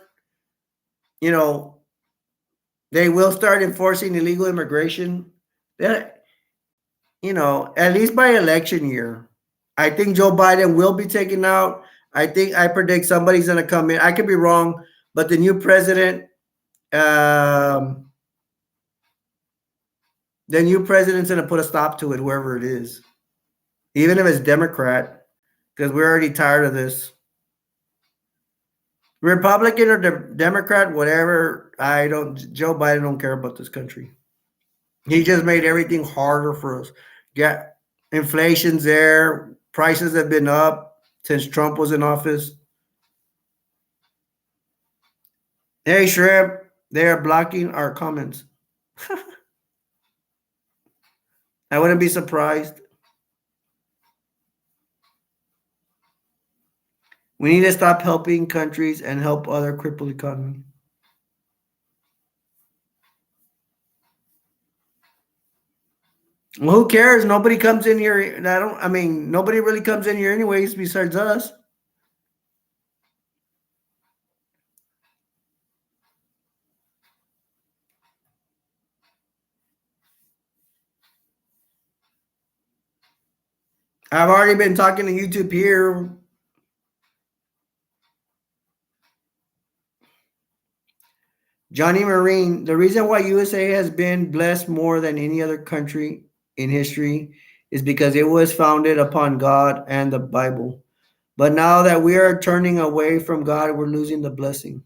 You know, they will start enforcing illegal immigration. That at least by election year. I think Joe Biden will be taken out. I predict somebody's going to come in. I could be wrong, but the new president, um, the new president's going to put a stop to it, whoever it is, even if it's Democrat, because we're already tired of this. Republican or Democrat, whatever. Joe Biden don't care about this country. He just made everything harder for us. Yeah, inflation's there. Prices have been up since Trump was in office. Hey, Shrimp, they are blocking our comments. I wouldn't be surprised. We need to stop helping countries and help other crippled economy. Well, who cares? Nobody comes in here. Nobody really comes in here anyways besides us. I've already been talking to YouTube here. Johnny Marine, the reason why USA has been blessed more than any other country in history is because it was founded upon God and the Bible. But now that we are turning away from God, we're losing the blessing.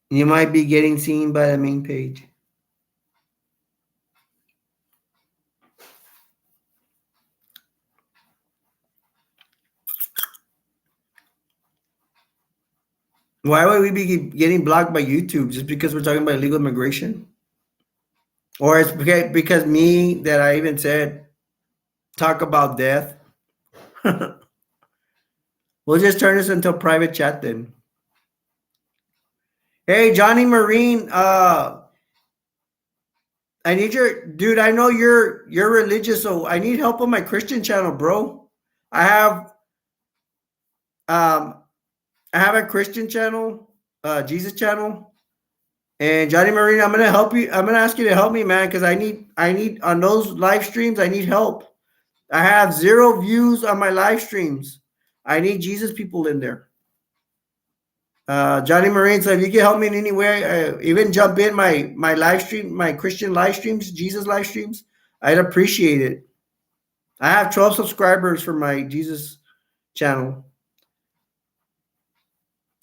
You might be getting seen by the main page. Why would we be getting blocked by YouTube just because we're talking about illegal immigration? Or it's because me that I even said talk about death. We'll just turn this into a private chat then. Hey, Johnny Marine, I need your dude. I know you're religious, so I need help on my Christian channel, bro. I have um I have a Christian channel, Jesus channel, and Johnny Marine. I'm gonna help you. I'm gonna ask you to help me, man, because I need on those live streams. I need help. I have 0 views on my live streams. I need Jesus people in there. Johnny Marine, so if you can help me in any way, even jump in my live stream, my Christian live streams, Jesus live streams, I'd appreciate it. I have 12 subscribers for my Jesus channel.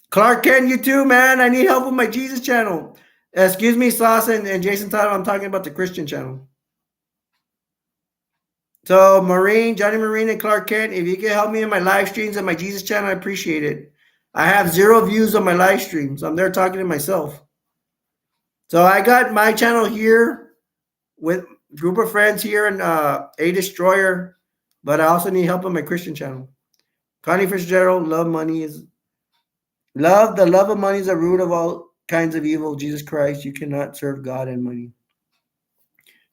Clark Kent, you too, man. I need help with my Jesus channel. Excuse me, Sauce and Jason Todd. I'm talking about the Christian channel. So Johnny Marine, and Clark Kent, if you can help me in my live streams and my Jesus channel, I appreciate it. I have 0 views on my live streams. I'm there talking to myself. So I got my channel here with a group of friends here and A Destroyer, but I also need help on my Christian channel. Connie Fitzgerald, the love of money is the root of all kinds of evil. Jesus Christ, you cannot serve God and money.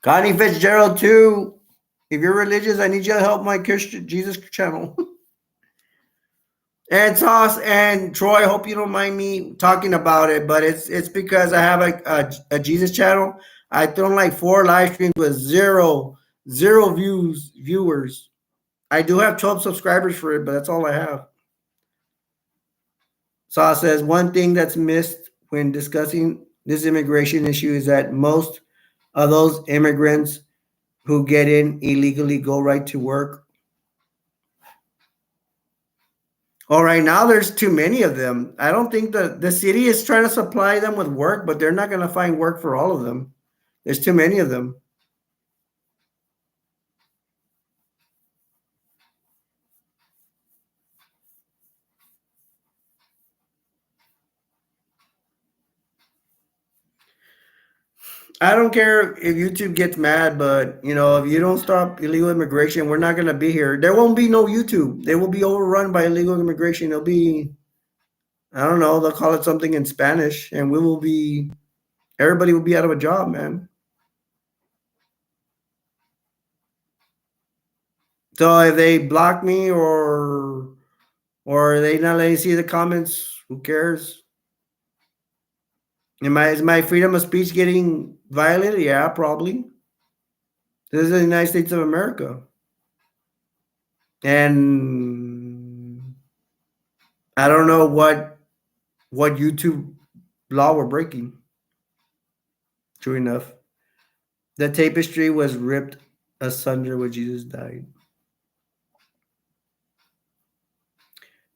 Connie Fitzgerald too. If you're religious, I need you to help my Christian Jesus channel. And Toss and Troy, hope you don't mind me talking about it, but it's because I have a Jesus channel. I thrown like 4 live streams with zero viewers. I do have 12 subscribers for it, but that's all I have. Saw says one thing that's missed when discussing this immigration issue is that most of those immigrants who get in illegally go right to work. Oh, right now there's too many of them. I don't think the city is trying to supply them with work, but they're not going to find work for all of them. There's too many of them. I don't care if YouTube gets mad, but if you don't stop illegal immigration, we're not going to be here. There won't be no YouTube. They will be overrun by illegal immigration. It'll be, I don't know, they'll call it something in Spanish, and everybody will be out of a job, man. So if they block me or they not let me see the comments, who cares? Is my freedom of speech getting violated? Yeah, probably. This is the United States of America. And I don't know what YouTube law we're breaking. True enough. The tapestry was ripped asunder when Jesus died.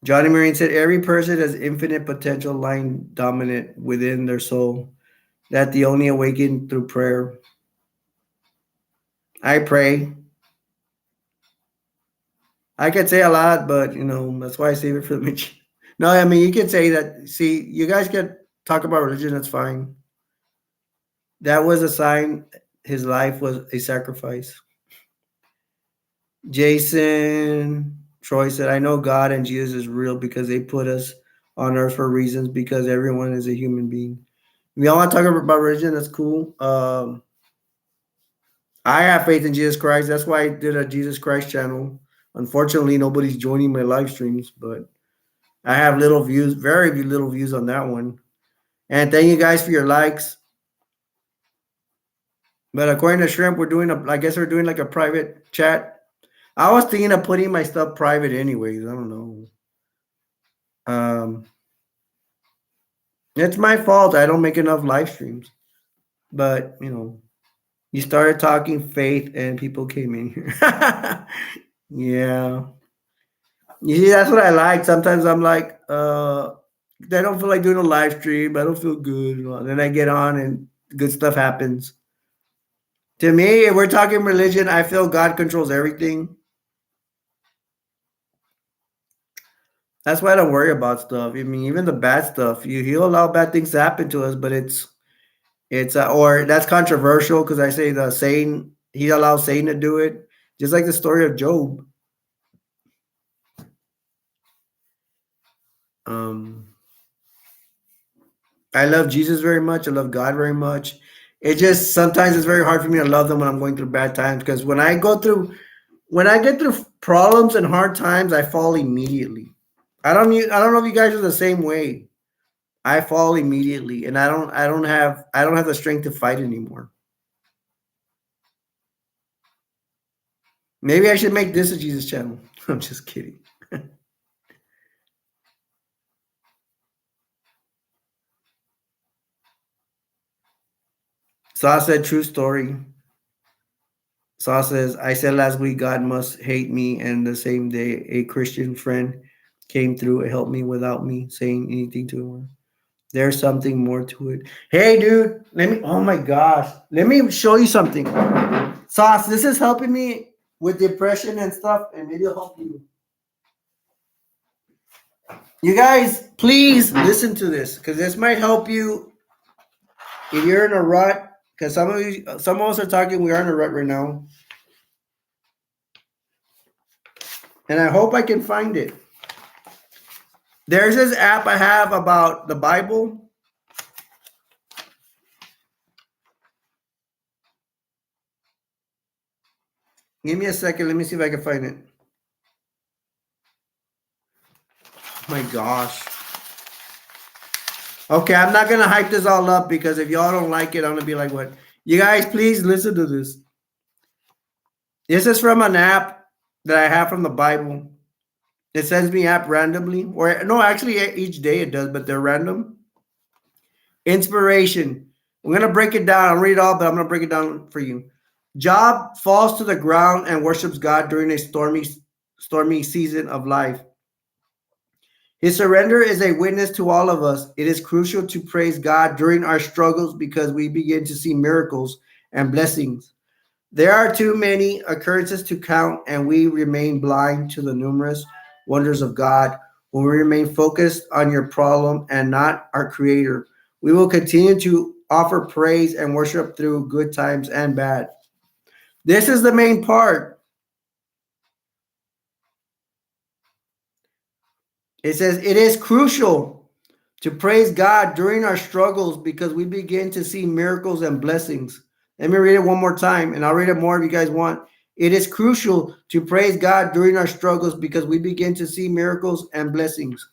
Johnny Marine said every person has infinite potential lying dominant within their soul, that the only awakened through prayer. I pray. I could say a lot, but that's why I save it for the mission. No, I mean you can say that. See, you guys can talk about religion, that's fine. That was a sign his life was a sacrifice. Jason Troy said, I know God and Jesus is real because they put us on earth for reasons because everyone is a human being. If y'all want to talk about religion, that's cool. I have faith in Jesus Christ. That's why I did a Jesus Christ channel. Unfortunately, nobody's joining my live streams, but I have little views, very little views on that one. And thank you guys for your likes. But according to Shrimp, I guess we're doing like a private chat. I was thinking of putting my stuff private anyways. I don't know. Um, it's my fault. I don't make enough live streams. But, you started talking faith and people came in here. Yeah. You see, that's what I like. Sometimes I'm like, I don't feel like doing a live stream. I don't feel good. Then I get on and good stuff happens. To me, if we're talking religion, I feel God controls everything. That's why I don't worry about stuff. I mean, even the bad stuff, he'll allow bad things to happen to us, but it's or that's controversial because I say the Satan, he allows Satan to do it, just like the story of Job. Um, I love Jesus very much. I love God very much. It just sometimes it's very hard for me to love them when I'm going through bad times because when I get through problems and hard times, I fall immediately. I don't know if you guys are the same way. I fall immediately, and I don't have the strength to fight anymore. Maybe I should make this a Jesus channel. I'm just kidding. Saw said true story. Saw says, I said last week, God must hate me. And the same day, a Christian friend came through and helped me without me saying anything to him. There's something more to it. Hey, dude, oh my gosh. Let me show you something. Sauce, this is helping me with depression and stuff, and maybe it'll help you. You guys, please listen to this because this might help you if you're in a rut. Because some of us are talking, we are in a rut right now. And I hope I can find it. There's this app I have about the Bible. Give me a second. Let me see if I can find it. Oh my gosh. Okay, I'm not going to hype this all up because if y'all don't like it, I'm going to be like, what? You guys, please listen to this. This is from an app that I have from the Bible. It sends me app randomly. Or, no, actually, each day it does, but they're random. Inspiration. I'm going to break it down. I'll read it all, but I'm going to break it down for you. Job falls to the ground and worships God during a stormy season of life. His surrender is a witness to all of us. It is crucial to praise God during our struggles because we begin to see miracles and blessings. There are too many occurrences to count, and we remain blind to the numerous wonders of God. When we remain focused on your problem and not our Creator, we will continue to offer praise and worship through good times and bad. This is the main part. It says it is crucial to praise God during our struggles because we begin to see miracles and blessings. Let me read it one more time, and I'll read it more if you guys want. It is crucial to praise God during our struggles because we begin to see miracles and blessings.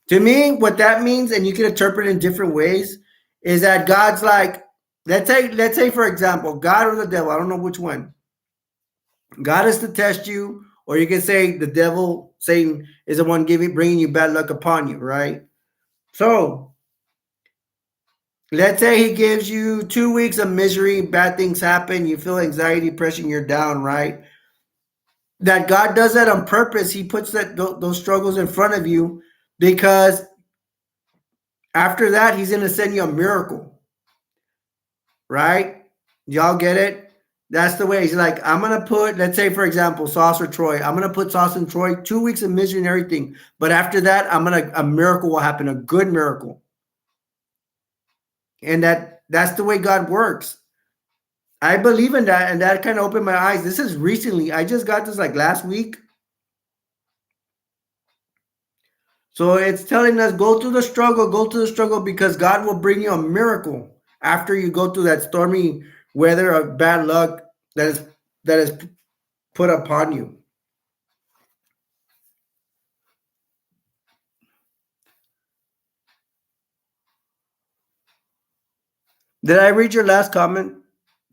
To me, what that means, and you can interpret it in different ways, is that God's like, let's say for example, God or the devil, I don't know which one. God is to test you, or you can say the devil, Satan, is the one bringing you bad luck upon you, right? So let's say he gives you 2 weeks of misery, bad things happen, you feel anxiety, depression, you're down, right? That God does that on purpose. He puts those struggles in front of you because after that, he's going to send you a miracle, right? Y'all get it? That's the way. He's like, I'm going to put, let's say, for example, Sauce or Troy. I'm going to put Sauce and Troy 2 weeks of misery and everything. But after that, a miracle will happen, a good miracle. And that's the way God works. I believe in that. And that kind of opened my eyes. This is recently. I just got this like last week. So it's telling us go through the struggle because God will bring you a miracle after you go through that stormy weather of bad luck that is put upon you. Did I read your last comment,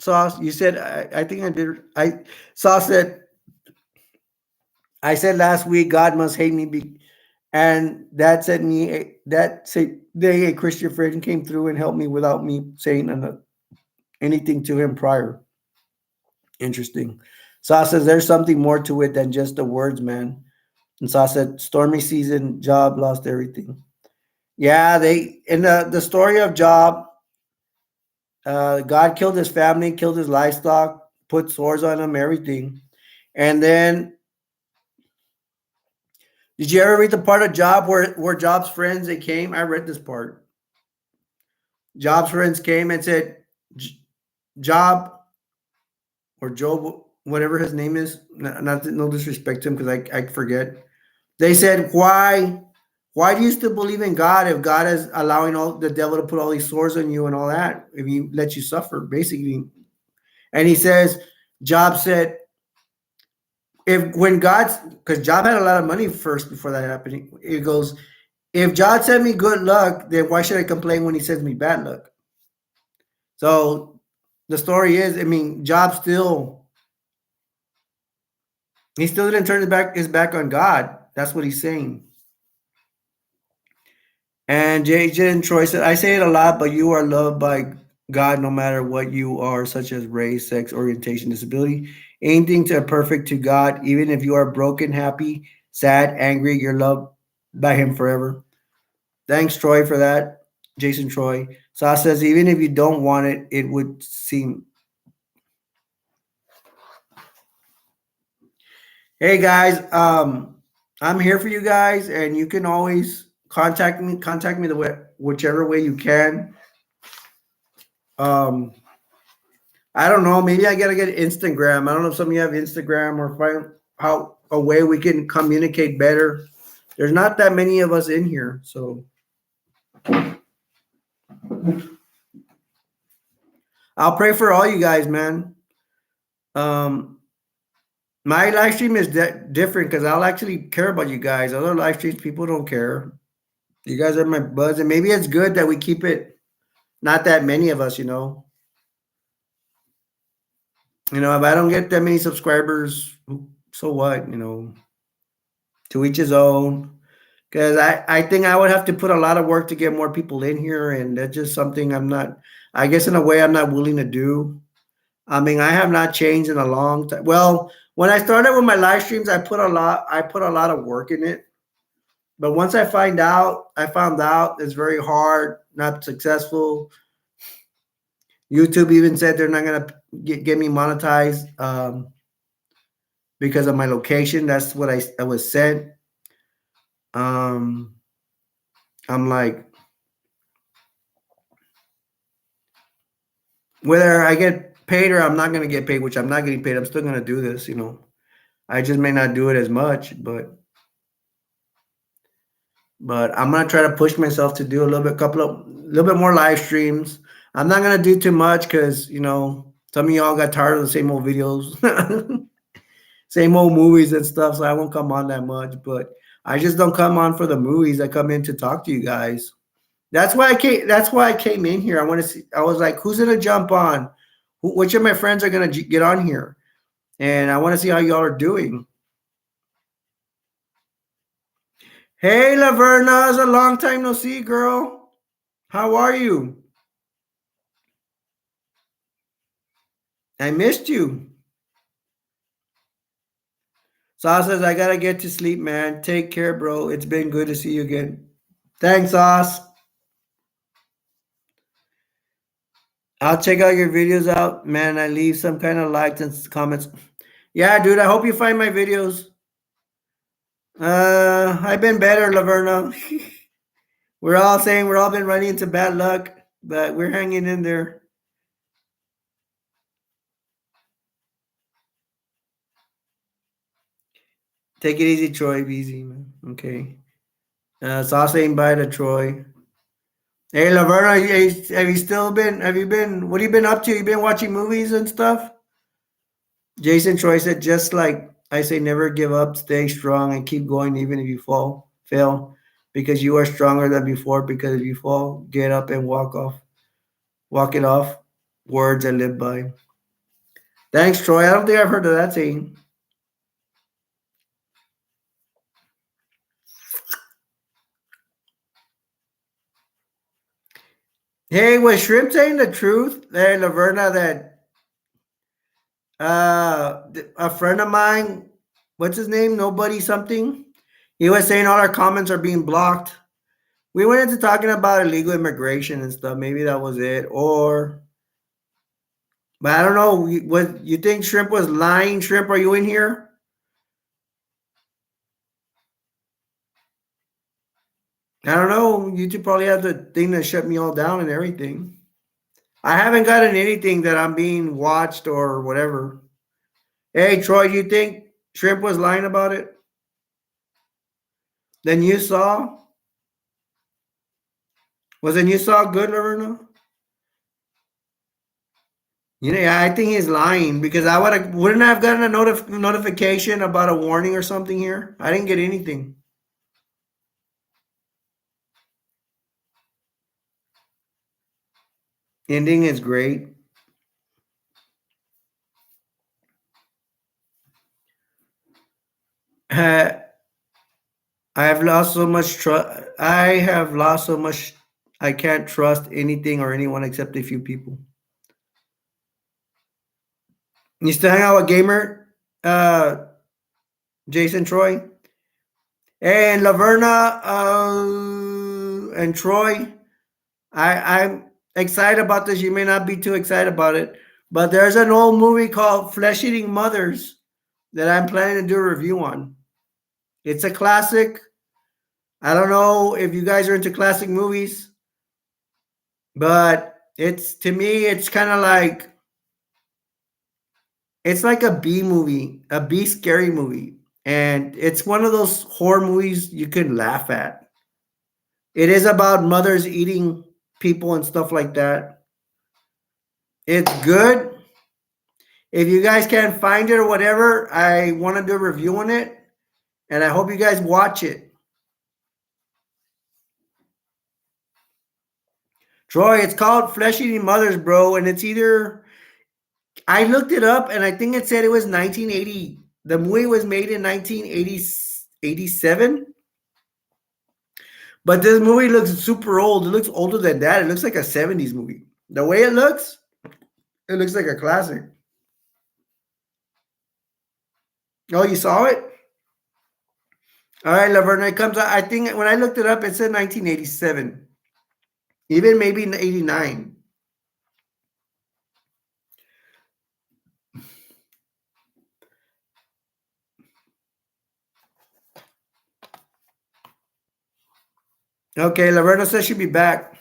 Sauce, you said I think I did. Sauce said I said last week God must hate me, and that said day a Christian friend came through and helped me without me saying anything to him prior. Interesting. Sauce says there's something more to it than just the words, man. And Sauce said stormy season, Job lost everything. Yeah, they in the story of Job, God killed his family, killed his livestock, put swords on him, everything. And then, did you ever read the part of Job where Job's friends they came? I read this part. Job's friends came and said, Job or Job, whatever his name is, not no disrespect to him because I forget. They said, why do you still believe in God if God is allowing all the devil to put all these swords on you and all that? If he lets you suffer, basically. And he says, Job said, if when God's because Job had a lot of money first before that happened. It goes, if God sent me good luck, then why should I complain when he sends me bad luck? So the story is, I mean, Job still he still didn't turn his back on God. That's what he's saying. And JJ and Troy said, I say it a lot, but you are loved by God no matter what you are, such as race, sex, orientation, disability. Anything to perfect to God, even if you are broken, happy, sad, angry, you're loved by Him forever. Thanks, Troy, for that. Jason Troy. Sas says, even if you don't want it, it would seem. Hey guys, I'm here for you guys, and you can always contact me. Contact me whichever way you can. Um, I don't know. Maybe I gotta get Instagram. I don't know if some of you have Instagram or find how a way we can communicate better. There's not that many of us in here, so I'll pray for all you guys, man. Um, my live stream is different because I'll actually care about you guys. Other live streams, people don't care. You guys are my buds, and maybe it's good that we keep it not that many of us. If I don't get that many subscribers, so what? To each his own. Because I think I would have to put a lot of work to get more people in here, and that's just something I'm not. I guess in a way I'm not willing to do. I mean, I have not changed in a long time. Well, when I started with my live streams, I put a lot of work in it. But once I found out it's very hard, not successful. YouTube even said they're not gonna get me monetized because of my location. That's what I was said. I'm like, whether I get paid or I'm not gonna get paid, which I'm not getting paid, I'm still gonna do this. I just may not do it as much, but I'm gonna try to push myself to do a little bit more live streams. I'm not gonna do too much because some of y'all got tired of the same old videos, same old movies and stuff. So I won't come on that much. But I just don't come on for the movies. I come in to talk to you guys. That's why I came. That's why I came in here. I want to see. I was like, who's gonna jump on? Which of my friends are gonna get on here? And I want to see how y'all are doing. Hey, Laverna, it's a long time no see, girl. How are you? I missed you. Sauce says, I gotta get to sleep, man. Take care, bro. It's been good to see you again. Thanks, Sauce. I'll check out your videos out, man. I leave some kind of likes and comments. Yeah, dude, I hope you find my videos. I've been better, Laverna. We're all saying we're all been running into bad luck, but we're hanging in there. Take it easy, Troy. Be easy, man. Okay. Sauce saying bye to Troy. Hey, Laverna, have you been, what have you been up to? You been watching movies and stuff? Jason Troy said, just like I say, never give up, stay strong, and keep going even if you fail, because you are stronger than before. Because if you fall, get up and walk it off. Words I live by. Thanks, Troy. I don't think I've heard of that saying. Hey, was Shrimp saying the truth there, Laverna, that a friend of mine, what's his name? Nobody something. He was saying all our comments are being blocked. We went into talking about illegal immigration and stuff. Maybe that was it. Or, but I don't know. What you think Shrimp was lying? Shrimp, are you in here? I don't know. YouTube probably has the thing that shut me all down and everything. I haven't gotten anything that I'm being watched or whatever. Hey, Troy, you think Shrimp was lying about it? Then you saw? Wasn't you saw good, Laverna? You know, yeah, I think he's lying because I wouldn't I have gotten a notification about a warning or something here. I didn't get anything. Ending is great. I have lost so much trust. I have lost so much. I can't trust anything or anyone except a few people. You still hang out with gamer, Jason Troy, and Laverna, and Troy. I'm excited about this. You may not be too excited about it, but there's an old movie called Flesh Eating Mothers that I'm planning to do a review on. It's a classic. I don't know if you guys are into classic movies, but it's to me, it's kind of like it's like a B movie, a B scary movie. And it's one of those horror movies you can laugh at. It is about mothers eating people and stuff like that. It's good. If you guys can't find it or whatever, I want to do a review on it. And I hope you guys watch it. Troy, it's called Flesh Eating Mothers, bro. And it's either, I looked it up and I think it said it was 1980. The movie was made in 1987. But this movie looks super old. It looks older than that. It looks like a 70s movie. The way it looks like a classic. Oh, you saw it? All right, Laverne, it comes out. I think when I looked it up, it said 1987. Even maybe in 89. Okay, Laverna says she'll be back.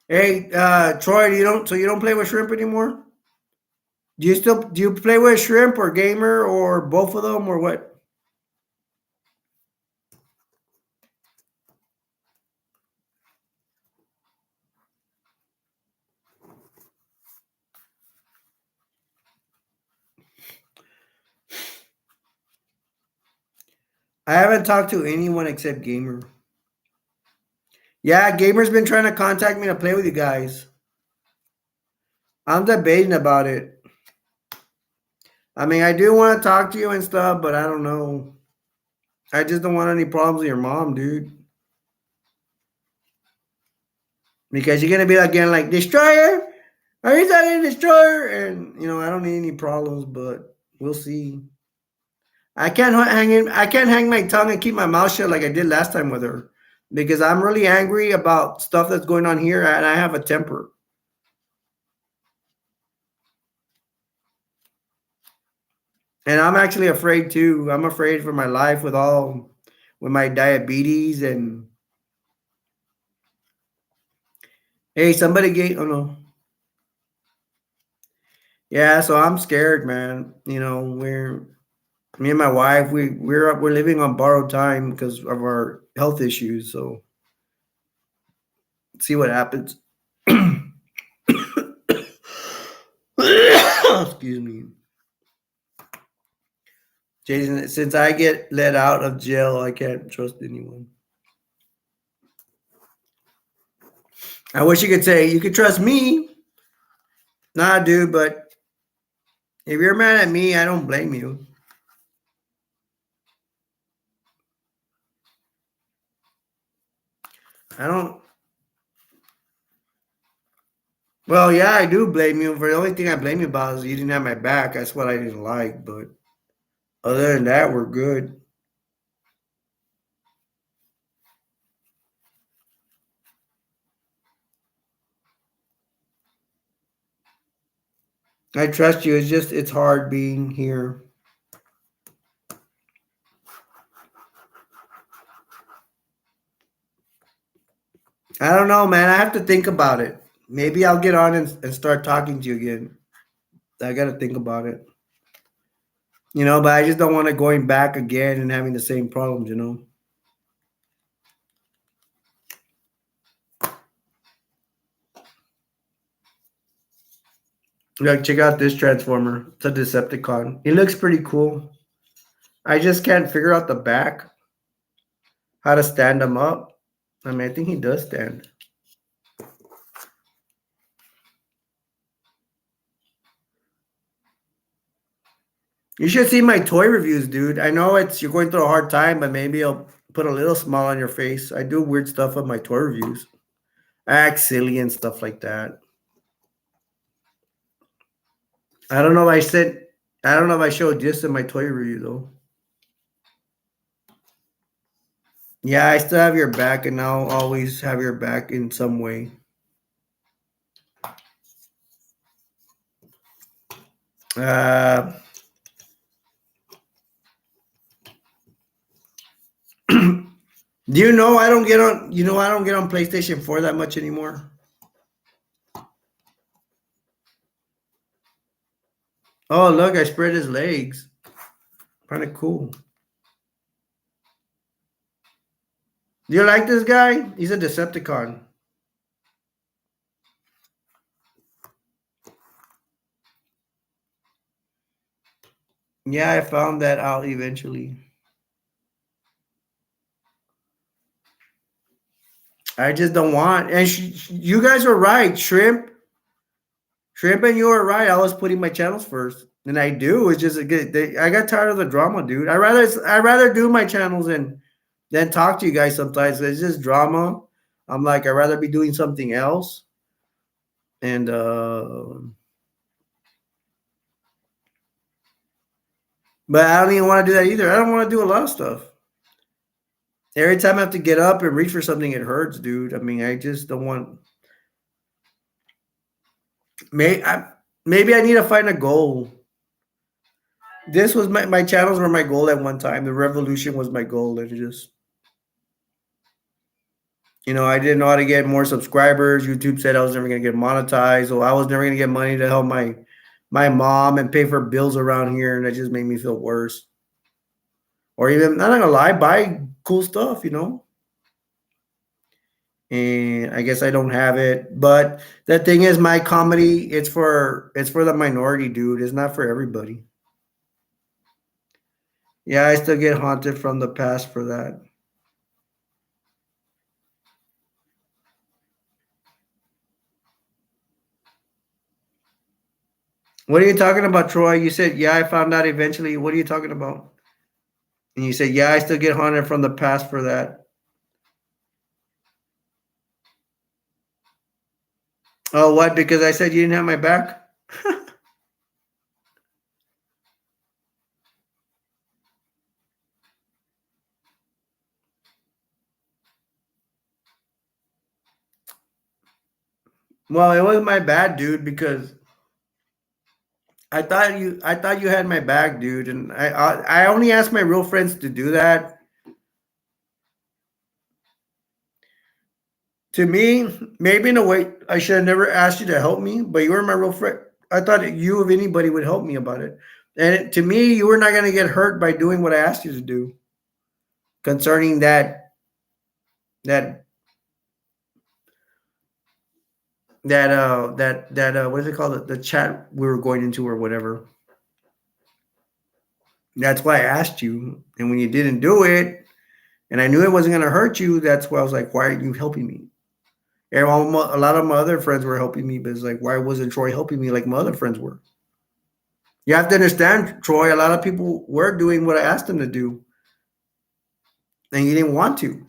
Hey, Troy, you don't play with shrimp anymore? Do you play with shrimp or gamer or both of them or what? I haven't talked to anyone except gamer. Yeah, gamer's been trying to contact me to play with you guys. I'm debating about it. I mean, I do want to talk to you and stuff, but I don't know. I just don't want any problems with your mom, dude. Because you're gonna be again like destroyer. Are you talking destroyer? And I don't need any problems, but we'll see. I can't hang my tongue and keep my mouth shut like I did last time with her. Because I'm really angry about stuff that's going on here and I have a temper. And I'm actually afraid too. I'm afraid for my life with my diabetes and hey, somebody gave oh no. Yeah, so I'm scared, man. We're me and my wife, we're living on borrowed time because of our health issues. So see what happens. Excuse me. Jason, since I get let out of jail, I can't trust anyone. I wish you could say you could trust me. Nah, dude, but if you're mad at me, I don't blame you. I don't. Well, yeah, I do blame you. For the only thing I blame you about is you didn't have my back. That's what I didn't like. But other than that, we're good. I trust you. It's just it's hard being here. I don't know, man. I have to think about it. Maybe I'll get on and start talking to you again. I got to think about it. But I just don't want to going back again and having the same problems. Like, check out this Transformer. It's a Decepticon. It looks pretty cool. I just can't figure out the back, how to stand him up. I mean, I think he does stand. You should see my toy reviews, dude. I know you're going through a hard time, but maybe I'll put a little smile on your face. I do weird stuff with my toy reviews. I act silly and stuff like that. I don't know if I said I don't know if I showed this in my toy review though. Yeah, I still have your back and I'll always have your back in some way. Uh do you know I don't get on PlayStation 4 that much anymore? Oh look, I spread his legs. Kinda cool. Do you like this guy? He's a Decepticon. Yeah, I found that out eventually. I just don't want. And you guys are right. Shrimp, and you are right. I was putting my channels first, and I do. It's just a good. I got tired of the drama, dude. I rather do my channels than talk to you guys sometimes. It's just drama. I'm like I'd rather be doing something else, and but I don't even want to do that either. I don't want to do a lot of stuff. Every time I have to get up and reach for something, it hurts, dude. I mean, I just don't want. Maybe I need to find a goal. This was my channels were my goal at one time. The revolution was my goal, and just I didn't know how to get more subscribers. YouTube said I was never gonna get monetized, or I was never gonna get money to help my mom and pay for bills around here, and that just made me feel worse. Or even not gonna lie, buy cool stuff. And I guess I don't have it. But the thing is, my comedy it's for the minority, dude. It's not for everybody. Yeah, I still get haunted from the past for that. What are you talking about, Troy? You said, yeah, I found out eventually. What are you talking about? And you said, yeah, I still get haunted from the past for that. Oh, what? Because I said you didn't have my back? Well, it was my bad, dude, because I thought you had my back, dude, and I only asked my real friends to do that. To me, maybe in a way, I should have never asked you to help me, but you were my real friend. I thought that you, if anybody, would help me about it. And to me, you were not going to get hurt by doing what I asked you to do concerning that what is it called, the chat we were going into or whatever. That's why I asked you, and when you didn't do it, and I knew it wasn't going to hurt you, that's why I was like, why aren't you helping me? A lot of my other friends were helping me, but it's like, why wasn't Troy helping me like my other friends were? You have to understand, Troy. A lot of people were doing what I asked them to do, and you didn't want to.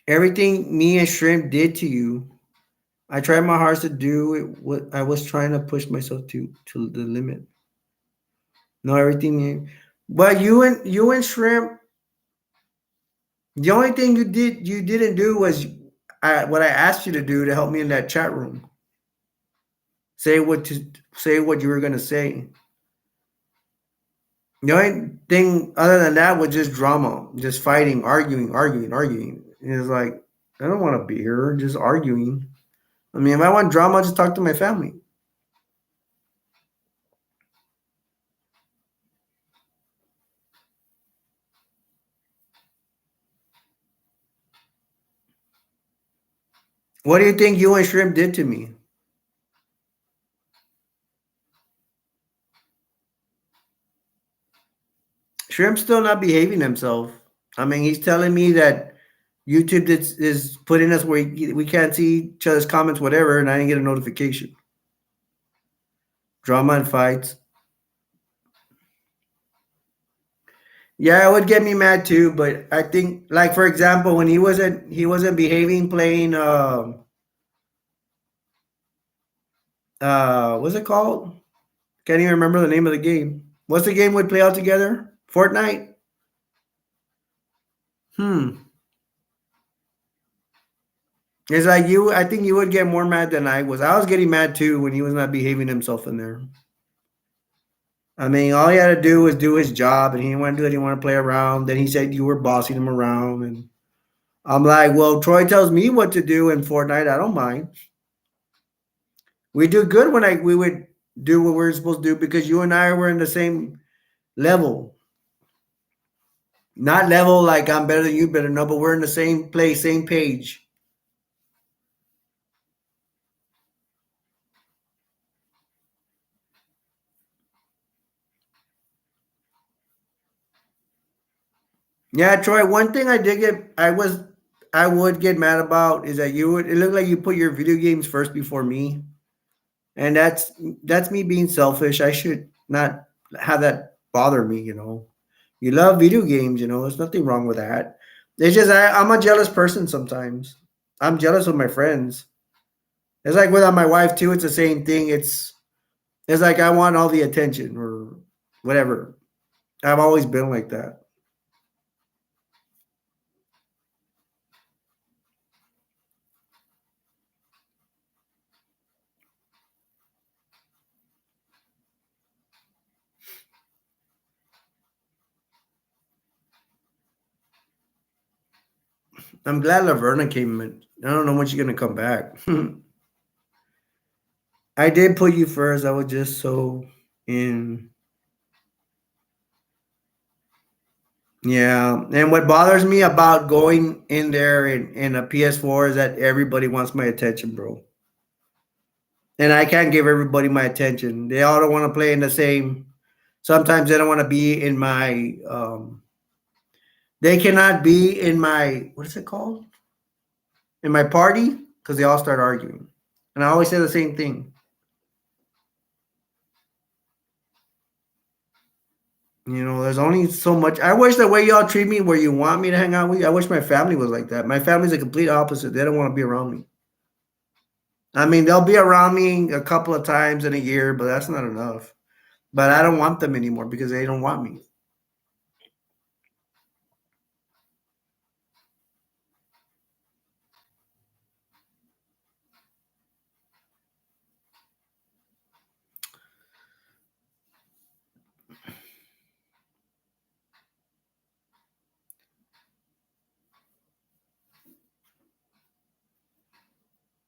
Everything me and Shrimp did to you, I tried my hardest to do it. What I was trying to push myself to the limit. No, everything. But you and Shrimp, the only thing you didn't do was what I asked you to do to help me in that chat room. Say what you were gonna say. The only thing other than that was just drama, just fighting, arguing. And it's like I don't want to be here just arguing. I mean, if I want drama, I'll just talk to my family. What do you think you and Shrimp did to me? Shrimp's still not behaving himself. I mean, he's telling me that YouTube is putting us where we can't see each other's comments, whatever, and I didn't get a notification. Drama and fights. Yeah, it would get me mad too. But I think, like for example, when he wasn't behaving, playing what's it called? Can't even remember the name of the game. What's the game we'd play out together? Fortnite. Hmm. It's like you. I think you would get more mad than I was. I was getting mad too when he was not behaving himself in there. I mean, all he had to do was do his job, and he didn't want to do it. He didn't want to play around. Then he said you were bossing him around, and I'm like, well, Troy tells me what to do in Fortnite. I don't mind. We do good when we would do what we're supposed to do because you and I were in the same level. Not level like I'm better than you, better no, but we're in the same place, same page. Yeah, Troy. One thing I would get mad about is that you would. It looked like you put your video games first before me, and that's me being selfish. I should not have that bother me. You love video games. There's nothing wrong with that. It's just I'm a jealous person sometimes. I'm jealous of my friends. It's like with my wife too. It's the same thing. It's like I want all the attention or whatever. I've always been like that. I'm glad Laverna came in. I don't know when she's gonna come back. I did put you first. I was just so in. Yeah, and what bothers me about going in there in a PS4 is that everybody wants my attention, bro. And I can't give everybody my attention. They all don't want to play in the same. Sometimes they don't want to be in my. They cannot be in my. What is it called? In my party because they all start arguing, and I always say the same thing. There's only so much. I wish the way y'all treat me, where you want me to hang out with you. I wish my family was like that. My family's the complete opposite. They don't want to be around me. I mean, they'll be around me a couple of times in a year, but that's not enough. But I don't want them anymore because they don't want me.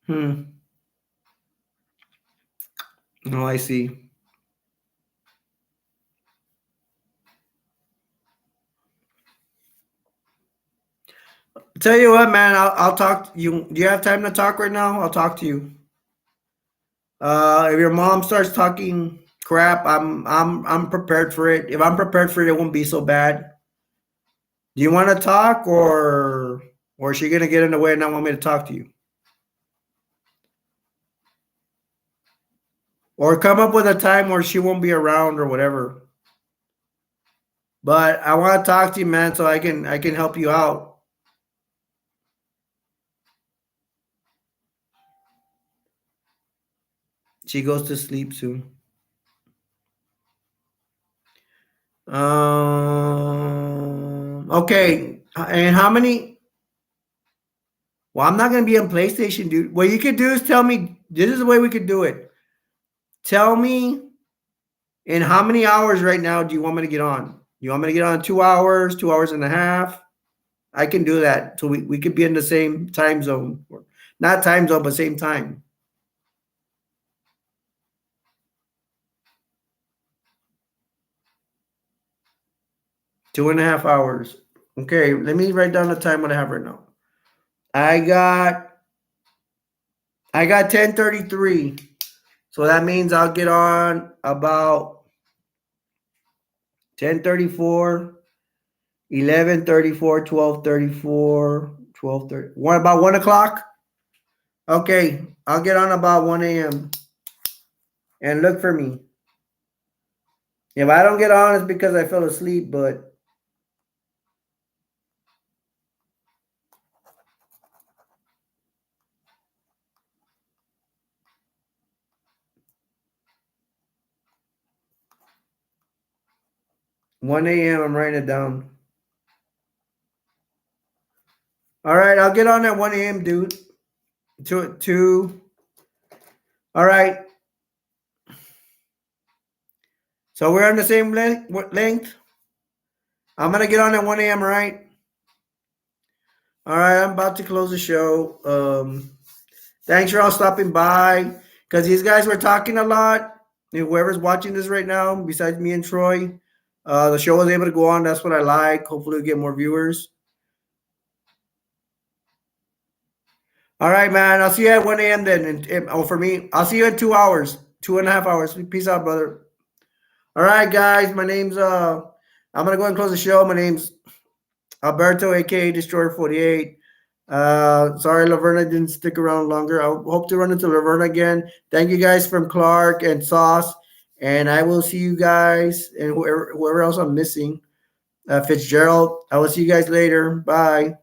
Hmm. No, I see. Tell you what, man. I'll talk to you. Do you have time to talk right now? I'll talk to you. If your mom starts talking crap, I'm prepared for it. If I'm prepared for it, it won't be so bad. Do you want to talk, or is she gonna get in the way and not want me to talk to you? Or come up with a time where she won't be around or whatever. But I want to talk to you, man, so I can help you out. She goes to sleep soon. Okay. And how many? Well, I'm not gonna be on PlayStation, dude. What you could do is tell me. This is the way we could do it. Tell me in how many hours right now do you want me to get on? You want me to get on 2 hours, 2 hours and a half? I can do that. So we could be in the same time zone. Not time zone, but same time. 2.5 hours. Okay, let me write down the time what I have right now. I got 10:33. So that means I'll get on about 10:34, 11:34, 12:34, 12:30. What about 1 o'clock? Okay, I'll get on about 1 a.m. and look for me. If I don't get on, it's because I fell asleep, but 1 a.m. I'm writing it down. All right, I'll get on at 1 a.m., dude. Two. All right. So we're on the same length. I'm gonna get on at 1 a.m. Right? All right. I'm about to close the show. Thanks for all stopping by. Because these guys were talking a lot. And whoever's watching this right now, besides me and Troy, the show was able to go on. That's what I like. Hopefully, we get more viewers. All right, man. I'll see you at 1 a.m. then. And for me, I'll see you in 2 hours, 2.5 hours. Peace out, brother. All right, guys. My name's I'm gonna go ahead and close the show. My name's Alberto, aka Destroyer 48. Sorry, Laverna didn't stick around longer. I hope to run into Laverna again. Thank you guys from Clark and Sauce, and I will see you guys and whoever else I'm missing. Fitzgerald. I will see you guys later. Bye.